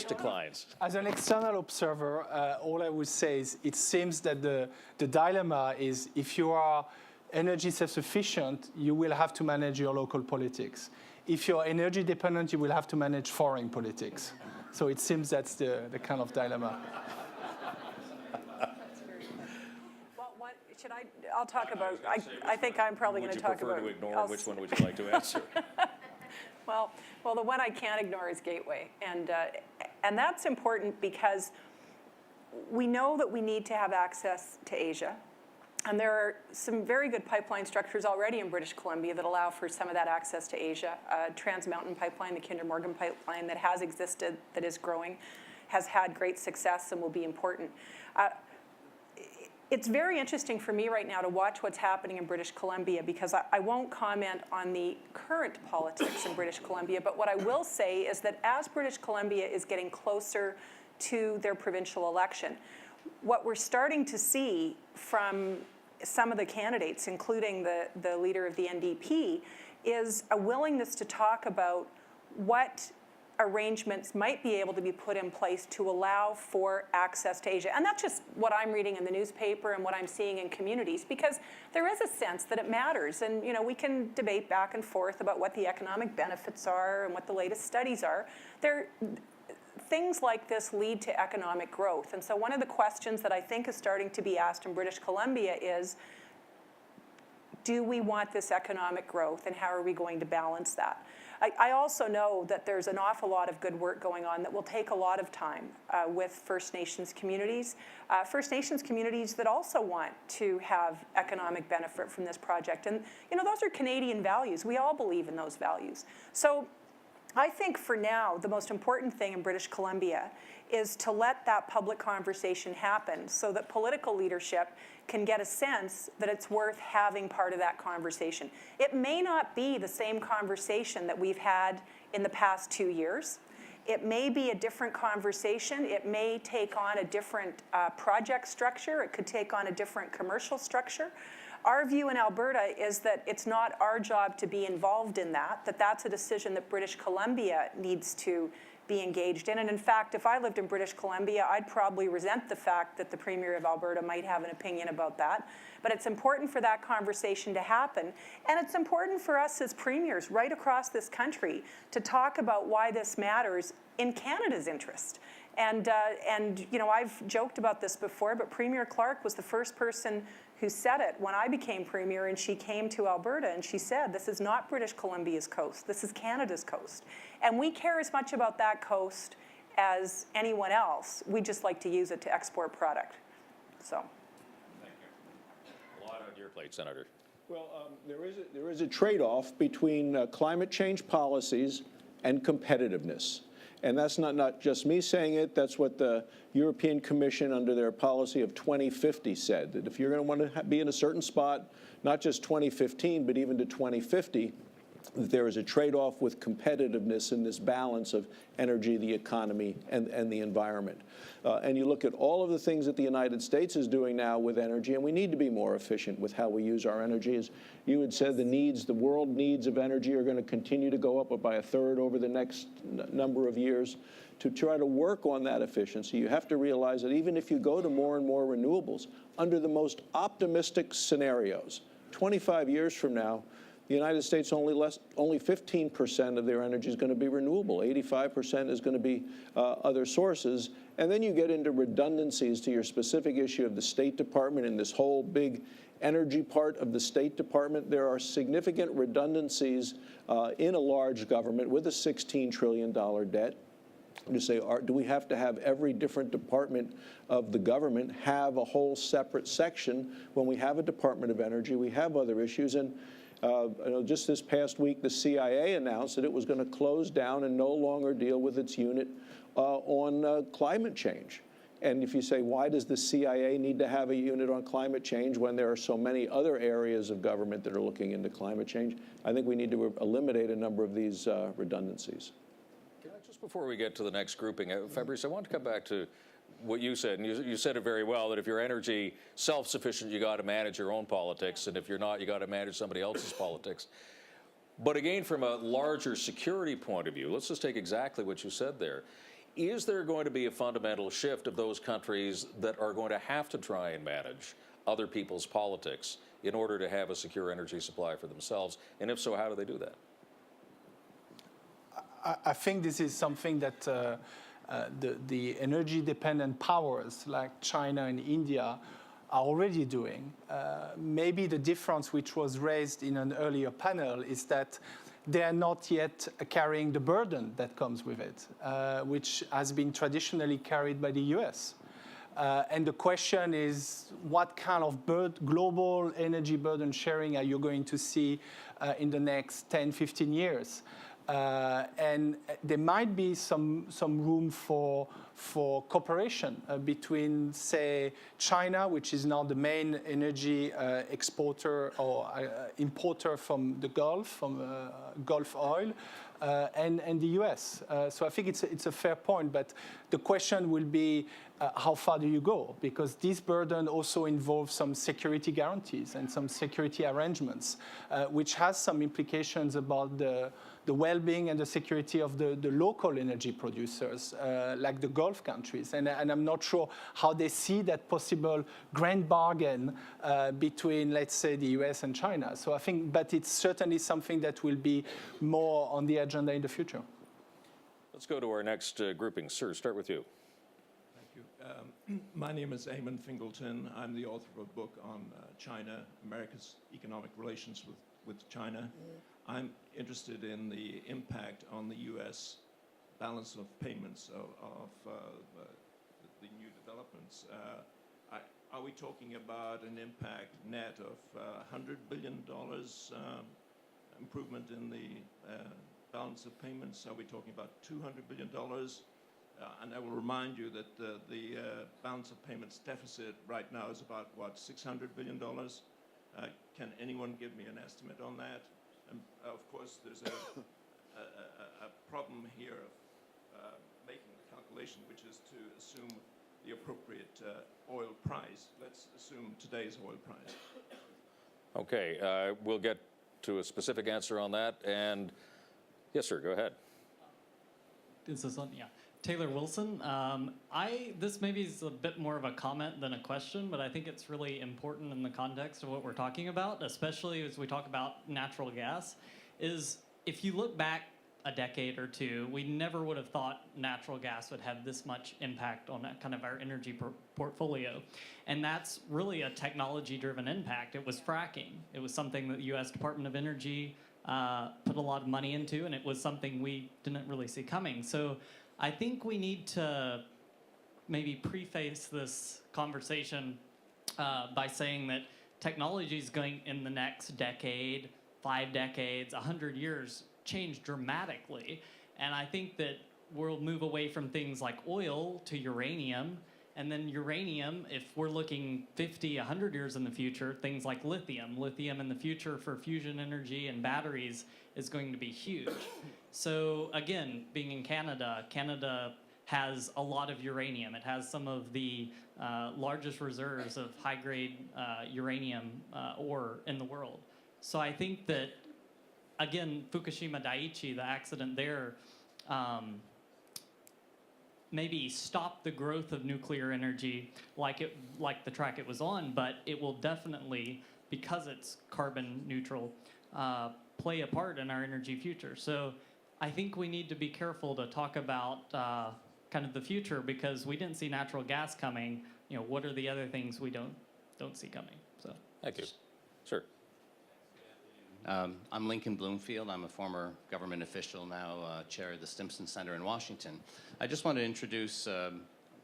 declines. As an external observer, all I would say is it seems that the dilemma is if you are energy self-sufficient, you will have to manage your local politics. If you're energy dependent, you will have to manage foreign politics. So it seems that's the kind of dilemma. I'll talk about, I think I'm probably going to talk about. Would you prefer to ignore? Which one would you like to answer? Well, the one I can't ignore is Gateway. And that's important because we know that we need to have access to Asia. And there are some very good pipeline structures already in British Columbia that allow for some of that access to Asia. Trans Mountain Pipeline, the Kinder Morgan pipeline that has existed, that is growing, has had great success and will be important. It's very interesting for me right now to watch what's happening in British Columbia because I won't comment on the current politics in British Columbia, but what I will say is that as British Columbia is getting closer to their provincial election, what we're starting to see from some of the candidates, including the leader of the NDP, is a willingness to talk about what arrangements might be able to be put in place to allow for access to Asia. And that's just what I'm reading in the newspaper and what I'm seeing in communities, because there is a sense that it matters. And we can debate back and forth about what the economic benefits are and what the latest studies are. Things like this lead to economic growth. And so one of the questions that I think is starting to be asked in British Columbia is, do we want this economic growth, and how are we going to balance that? I also know that there's an awful lot of good work going on that will take a lot of time with First Nations communities. First Nations communities that also want to have economic benefit from this project. And those are Canadian values. We all believe in those values. So I think for now, the most important thing in British Columbia is to let that public conversation happen so that political leadership can get a sense that it's worth having part of that conversation. It may not be the same conversation that we've had in the past 2 years. It may be a different conversation. It may take on a different project structure. It could take on a different commercial structure. Our view in Alberta is that it's not our job to be involved in that that's a decision that British Columbia needs to be engaged in. And in fact, if I lived in British Columbia, I'd probably resent the fact that the Premier of Alberta might have an opinion about that. But it's important for that conversation to happen. And it's important for us as premiers right across this country to talk about why this matters in Canada's interest. And I've joked about this before, but Premier Clark was the first person who said it when I became Premier, and she came to Alberta and she said, this is not British Columbia's coast, this is Canada's coast. And we care as much about that coast as anyone else. We just like to use it to export product. So. Thank you. A lot on your plate, Senator. Well, there is a trade-off between climate change policies and competitiveness. And that's not just me saying it, that's what the European Commission under their policy of 2050 said, that if you're going to want to be in a certain spot, not just 2015, but even to 2050, that there is a trade-off with competitiveness in this balance of energy, the economy, and the environment. And you look at all of the things that the United States is doing now with energy, and we need to be more efficient with how we use our energy. As you had said, the world needs of energy are going to continue to go up by a third over the next number of years. To try to work on that efficiency, you have to realize that even if you go to more and more renewables, under the most optimistic scenarios, 25 years from now, the United States only 15% of their energy is going to be renewable. 85% is going to be other sources. And then you get into redundancies to your specific issue of the State Department and this whole big energy part of the State Department. There are significant redundancies in a large government with a $16 trillion debt. To say, do we have to have every different department of the government have a whole separate section when we have a Department of Energy, we have other issues? And just this past week, the CIA announced that it was going to close down and no longer deal with its unit on climate change. And if you say, why does the CIA need to have a unit on climate change when there are so many other areas of government that are looking into climate change? I think we need to eliminate a number of these redundancies. Just before we get to the next grouping, Fabrice, I want to come back to what you said, and you said it very well, that if you're energy self-sufficient, you got to manage your own politics, and if you're not, you got to manage somebody else's politics. But again, from a larger security point of view, let's just take exactly what you said there. Is there going to be a fundamental shift of those countries that are going to have to try and manage other people's politics in order to have a secure energy supply for themselves? And if so, how do they do that? I think this is something that the energy-dependent powers like China and India are already doing. Maybe the difference which was raised in an earlier panel is that they are not yet carrying the burden that comes with it, which has been traditionally carried by the US. And the question is, what kind of global energy burden sharing are you going to see in the next 10, 15 years? And there might be some room for cooperation between, say, China, which is now the main energy exporter or importer from the Gulf, from Gulf oil, and the US. So I think it's a fair point, but the question will be how far do you go? Because this burden also involves some security guarantees and some security arrangements, which has some implications about the well-being and the security of the local energy producers, like the Gulf countries. And I'm not sure how they see that possible grand bargain between, let's say, the US and China. So I think, but it's certainly something that will be more on the agenda in the future. Let's go to our next grouping. Sir, start with you. Thank you. My name is Eamon Fingleton. I'm the author of a book on China, America's economic relations with China. I'm interested in the impact on the U.S. balance of payments of the new developments. Are we talking about an impact net of $100 billion improvement in the balance of payments? Are we talking about $200 billion? And I will remind you that the balance of payments deficit right now is about, what, $600 billion? Can anyone give me an estimate on that? And of course, there's a problem here of making the calculation, which is to assume the appropriate oil price. Let's assume today's oil price. Okay, we'll get to a specific answer on that. And yes, sir, go ahead. This is on, yeah. Taylor Wilson. This maybe is a bit more of a comment than a question, but I think it's really important in the context of what we're talking about, especially as we talk about natural gas, is if you look back a decade or two, we never would have thought natural gas would have this much impact on that kind of our energy portfolio. And that's really a technology-driven impact. It was fracking. It was something that the U.S. Department of Energy put a lot of money into, and it was something we didn't really see coming. So I think we need to maybe preface this conversation by saying that technology is going in the next decade, 5 decades, 100 years, change dramatically. And I think that we'll move away from things like oil to uranium. And then uranium, if we're looking 50, 100 years in the future, things like lithium. Lithium in the future for fusion energy and batteries is going to be huge. So again, being in Canada, Canada has a lot of uranium. It has some of the largest reserves of high-grade uranium ore in the world. So I think that, again, Fukushima Daiichi, the accident there, maybe stop the growth of nuclear energy like the track it was on, but it will definitely, because it's carbon neutral, play a part in our energy future. So I think we need to be careful to talk about kind of the future, because we didn't see natural gas coming. You know, what are the other things we don't see coming? So thank you, sir. I'm Lincoln Bloomfield. I'm a former government official, now chair of the Stimson Center in Washington. I just want to introduce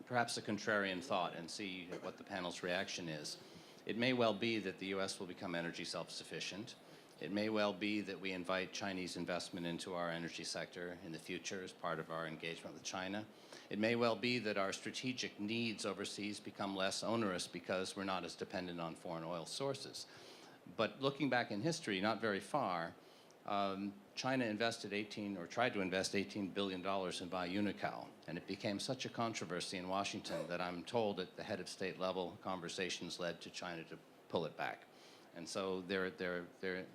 perhaps a contrarian thought and see what the panel's reaction is. It may well be that the U.S. will become energy self-sufficient. It may well be that we invite Chinese investment into our energy sector in the future as part of our engagement with China. It may well be that our strategic needs overseas become less onerous because we're not as dependent on foreign oil sources. But looking back in history, not very far, China invested tried to invest $18 billion in BioUnical, and it became such a controversy in Washington that I'm told at the head of state level, conversations led to China to pull it back. And so their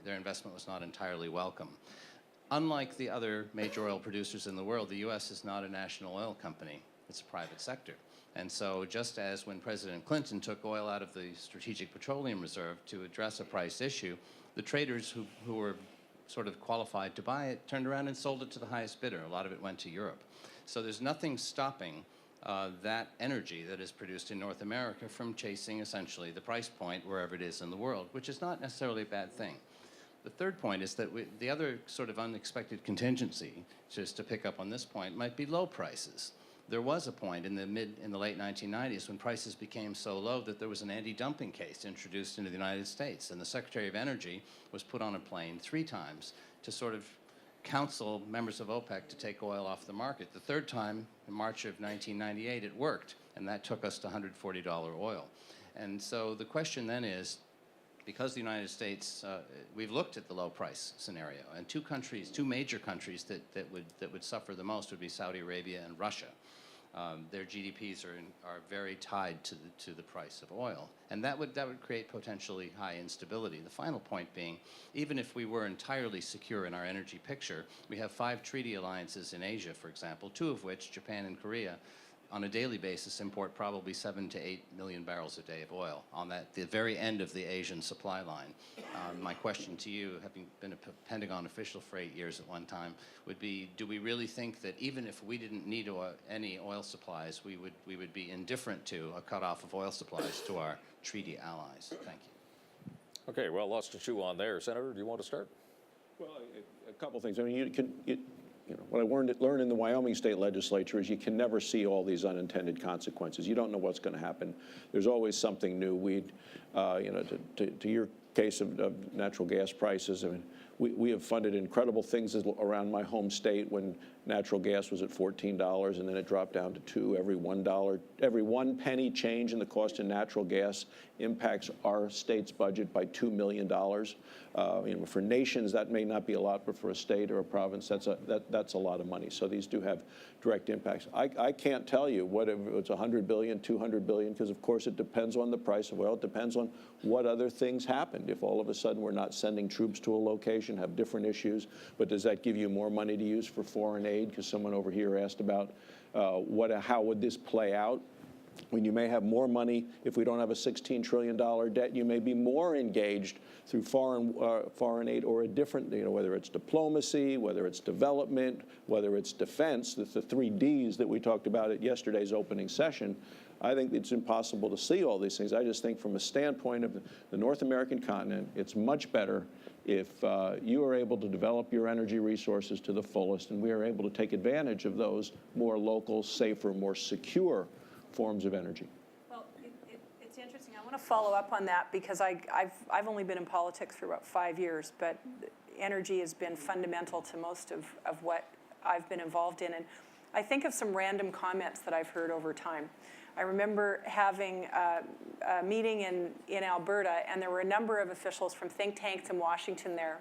investment was not entirely welcome. Unlike the other major oil producers in the world, the U.S. is not a national oil company. It's a private sector. And so just as when President Clinton took oil out of the Strategic Petroleum Reserve to address a price issue, the traders who were sort of qualified to buy it turned around and sold it to the highest bidder. A lot of it went to Europe. So there's nothing stopping that energy that is produced in North America from chasing essentially the price point wherever it is in the world, which is not necessarily a bad thing. The third point is that the other sort of unexpected contingency, just to pick up on this point, might be low prices. There was a point in the late 1990s when prices became so low that there was an anti-dumping case introduced into the United States, and the Secretary of Energy was put on a plane 3 times to sort of counsel members of OPEC to take oil off the market. The third time, in March of 1998, it worked, and that took us to $140 oil. And so the question then is, because the United States, we've looked at the low price scenario, and two major countries that would suffer the most would be Saudi Arabia and Russia. Their GDPs are very tied to the price of oil, and that would create potentially high instability. The final point being, even if we were entirely secure in our energy picture, we have 5 treaty alliances in Asia, for example, 2 of which, Japan and Korea, on a daily basis import probably 7 to 8 million barrels a day of oil on the very end of the Asian supply line. My question to you, having been a Pentagon official for 8 years at one time, would be, do we really think that even if we didn't need any oil supplies, we would be indifferent to a cutoff of oil supplies to our treaty allies? Thank you. Okay, well, lots to chew on there. Senator, do you want to start? Well, a couple things. I mean, what I learned in the Wyoming state legislature is you can never see all these unintended consequences. You don't know what's going to happen. There's always something new. To your case of natural gas prices, I mean, we have funded incredible things around my home state when natural gas was at $14 and then it dropped down to $2. Every 1 penny change in the cost of natural gas impacts our state's budget by $2 million. For nations, that may not be a lot, but for a state or a province, that's a lot of money. So these do have direct impacts. I can't tell you whether it's $100 billion, $200 billion, because of course it depends on the price of oil. It depends on what other things happened. If all of a sudden we're not sending troops to a location, have different issues, but does that give you more money to use for foreign aid? Because someone over here asked about how would this play out? When you may have more money, if we don't have a $16 trillion debt, you may be more engaged through foreign aid or a different, whether it's diplomacy, whether it's development, whether it's defense, the 3 Ds that we talked about at yesterday's opening session. I think it's impossible to see all these things. I just think from a standpoint of the North American continent, it's much better if you are able to develop your energy resources to the fullest, and we are able to take advantage of those more local, safer, more secure forms of energy. Well, it's interesting. I want to follow up on that because I've only been in politics for about 5 years, but energy has been fundamental to most of what I've been involved in. And I think of some random comments that I've heard over time. I remember having a meeting in Alberta, and there were a number of officials from think tanks in Washington there.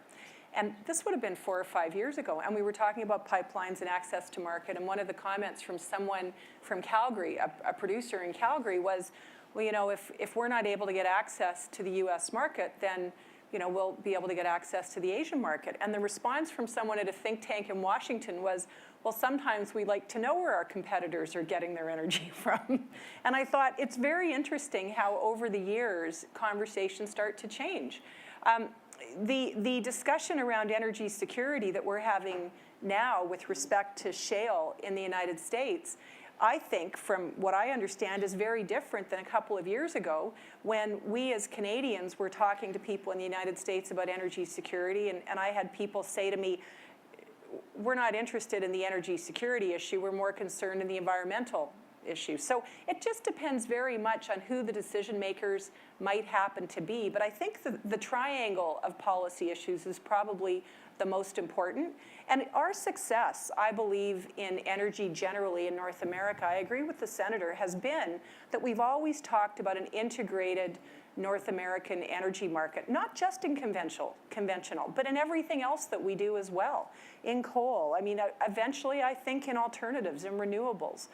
And this would have been 4 or 5 years ago, and we were talking about pipelines and access to market, and one of the comments from someone from Calgary, a producer in Calgary, was, well, if we're not able to get access to the U.S. market, then we'll be able to get access to the Asian market. And the response from someone at a think tank in Washington was, well, sometimes we like to know where our competitors are getting their energy from. And I thought, it's very interesting how over the years, conversations start to change. The discussion around energy security that we're having now with respect to shale in the United States, I think, from what I understand, is very different than a couple of years ago when we as Canadians were talking to people in the United States about energy security, and I had people say to me, we're not interested in the energy security issue, we're more concerned in the environmental issue. So it just depends very much on who the decision makers might happen to be. But I think the triangle of policy issues is probably the most important. And our success, I believe, in energy generally in North America, I agree with the Senator, has been that we've always talked about an integrated North American energy market, not just in conventional, but in everything else that we do as well. In coal, I mean, eventually I think in alternatives and renewables.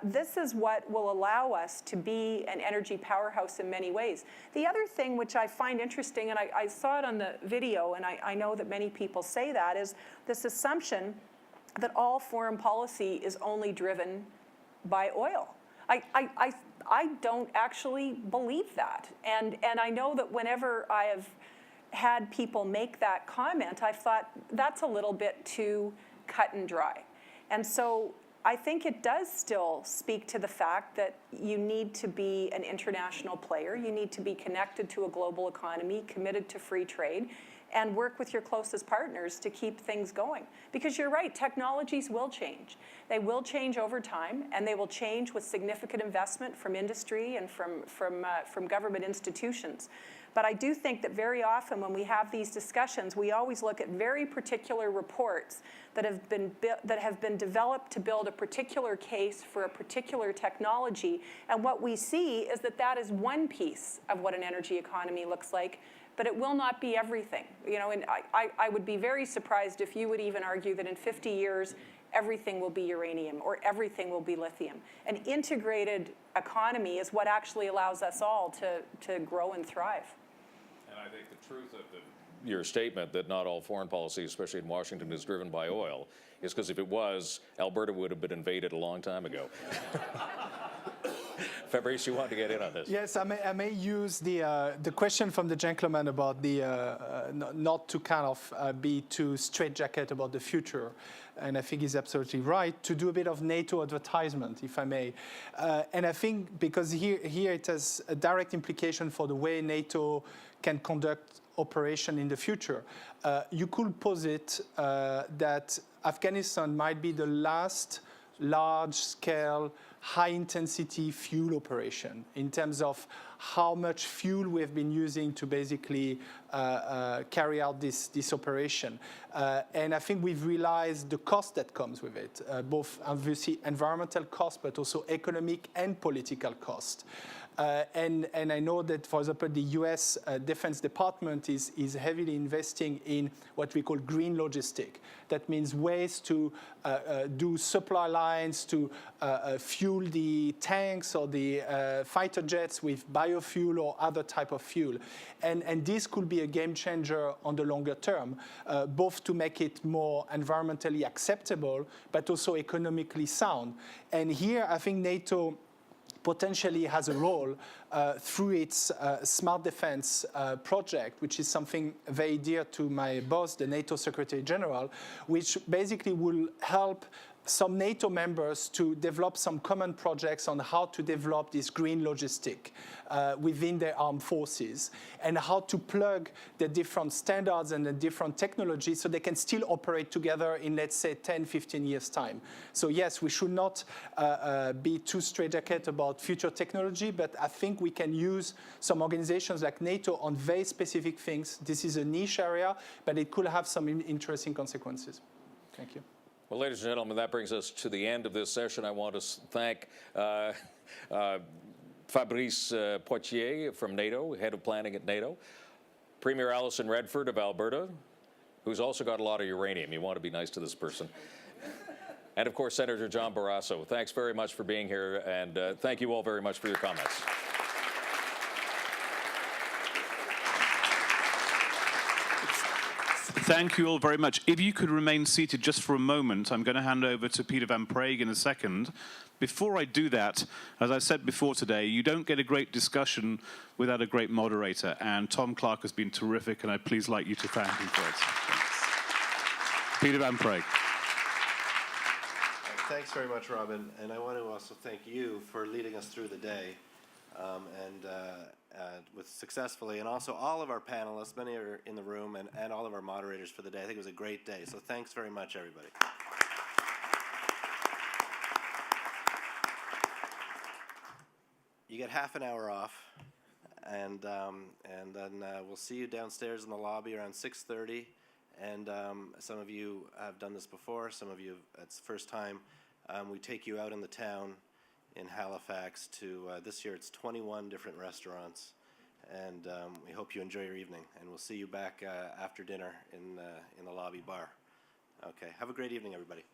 This is what will allow us to be an energy powerhouse in many ways. The other thing which I find interesting, and I saw it on the video, and I know that many people say that, is this assumption that all foreign policy is only driven by oil. I don't actually believe that. And I know that whenever I have had people make that comment, I've thought that's a little bit too cut and dry. And so I think it does still speak to the fact that you need to be an international player. You need to be connected to a global economy, committed to free trade, and work with your closest partners to keep things going. Because you're right, technologies will change. They will change over time, and they will change with significant investment from industry and from government institutions. But I do think that very often when we have these discussions, we always look at very particular reports that have been developed to build a particular case for a particular technology. And what we see is that that is one piece of what an energy economy looks like, but it will not be everything. You know, and I would be very surprised if you would even argue that in 50 years, everything will be uranium or everything will be lithium. An integrated economy is what actually allows us all to grow and thrive. And I think the truth of your statement that not all foreign policy, especially in Washington, is driven by oil, is because if it was, Alberta would have been invaded a long time ago. Fabrice, you want to get in on this? Yes, I may use the question from the gentleman about the not to kind of be too straitjacket about the future, and I think he's absolutely right, to do a bit of NATO advertisement, if I may. And I think because here it has a direct implication for the way NATO can conduct operation in the future. You could posit that Afghanistan might be the last large-scale, high-intensity fuel operation in terms of how much fuel we have been using to basically carry out this operation. And I think we've realized the cost that comes with it, both obviously environmental cost, but also economic and political cost. And I know that, for example, the US Defense Department is heavily investing in what we call green logistic. That means ways to do supply lines to fuel the tanks or the fighter jets with biofuel or other type of fuel. And this could be a game changer on the longer term, both to make it more environmentally acceptable, but also economically sound. And here, I think NATO potentially has a role through its smart defense project, which is something very dear to my boss, the NATO Secretary General, which basically will help some NATO members to develop some common projects on how to develop this green logistic within their armed forces and how to plug the different standards and the different technologies so they can still operate together in, let's say, 10, 15 years' time. So yes, we should not be too straitjacket about future technology, but I think we can use some organizations like NATO on very specific things. This is a niche area, but it could have some interesting consequences. Thank you. Well, ladies and gentlemen, that brings us to the end of this session. I want to thank Fabrice Poitier from NATO, head of planning at NATO, Premier Alison Redford of Alberta, who's also got a lot of uranium. You want to be nice to this person. And, of course, Senator John Barrasso. Thanks very much for being here, and thank you all very much for your comments. Thank you all very much. If you could remain seated just for a moment, I'm going to hand over to Peter Van Prague in a second. Before I do that, as I said before today, you don't get a great discussion without a great moderator, and Tom Clark has been terrific, and I'd please like you to thank him for it. Thanks. Peter Van Prague. Thanks very much, Robin, and I want to also thank you for leading us through the day with successfully, and also all of our panelists, many are in the room, and all of our moderators for the day. I think it was a great day, so thanks very much, everybody. You get half an hour off, and then we'll see you downstairs in the lobby around 6:30. And some of you have done this before, some of you it's the first time. We take you out in the town in Halifax to, this year it's 21 different restaurants, and we hope you enjoy your evening, and we'll see you back after dinner in the lobby bar. Okay, have a great evening, everybody.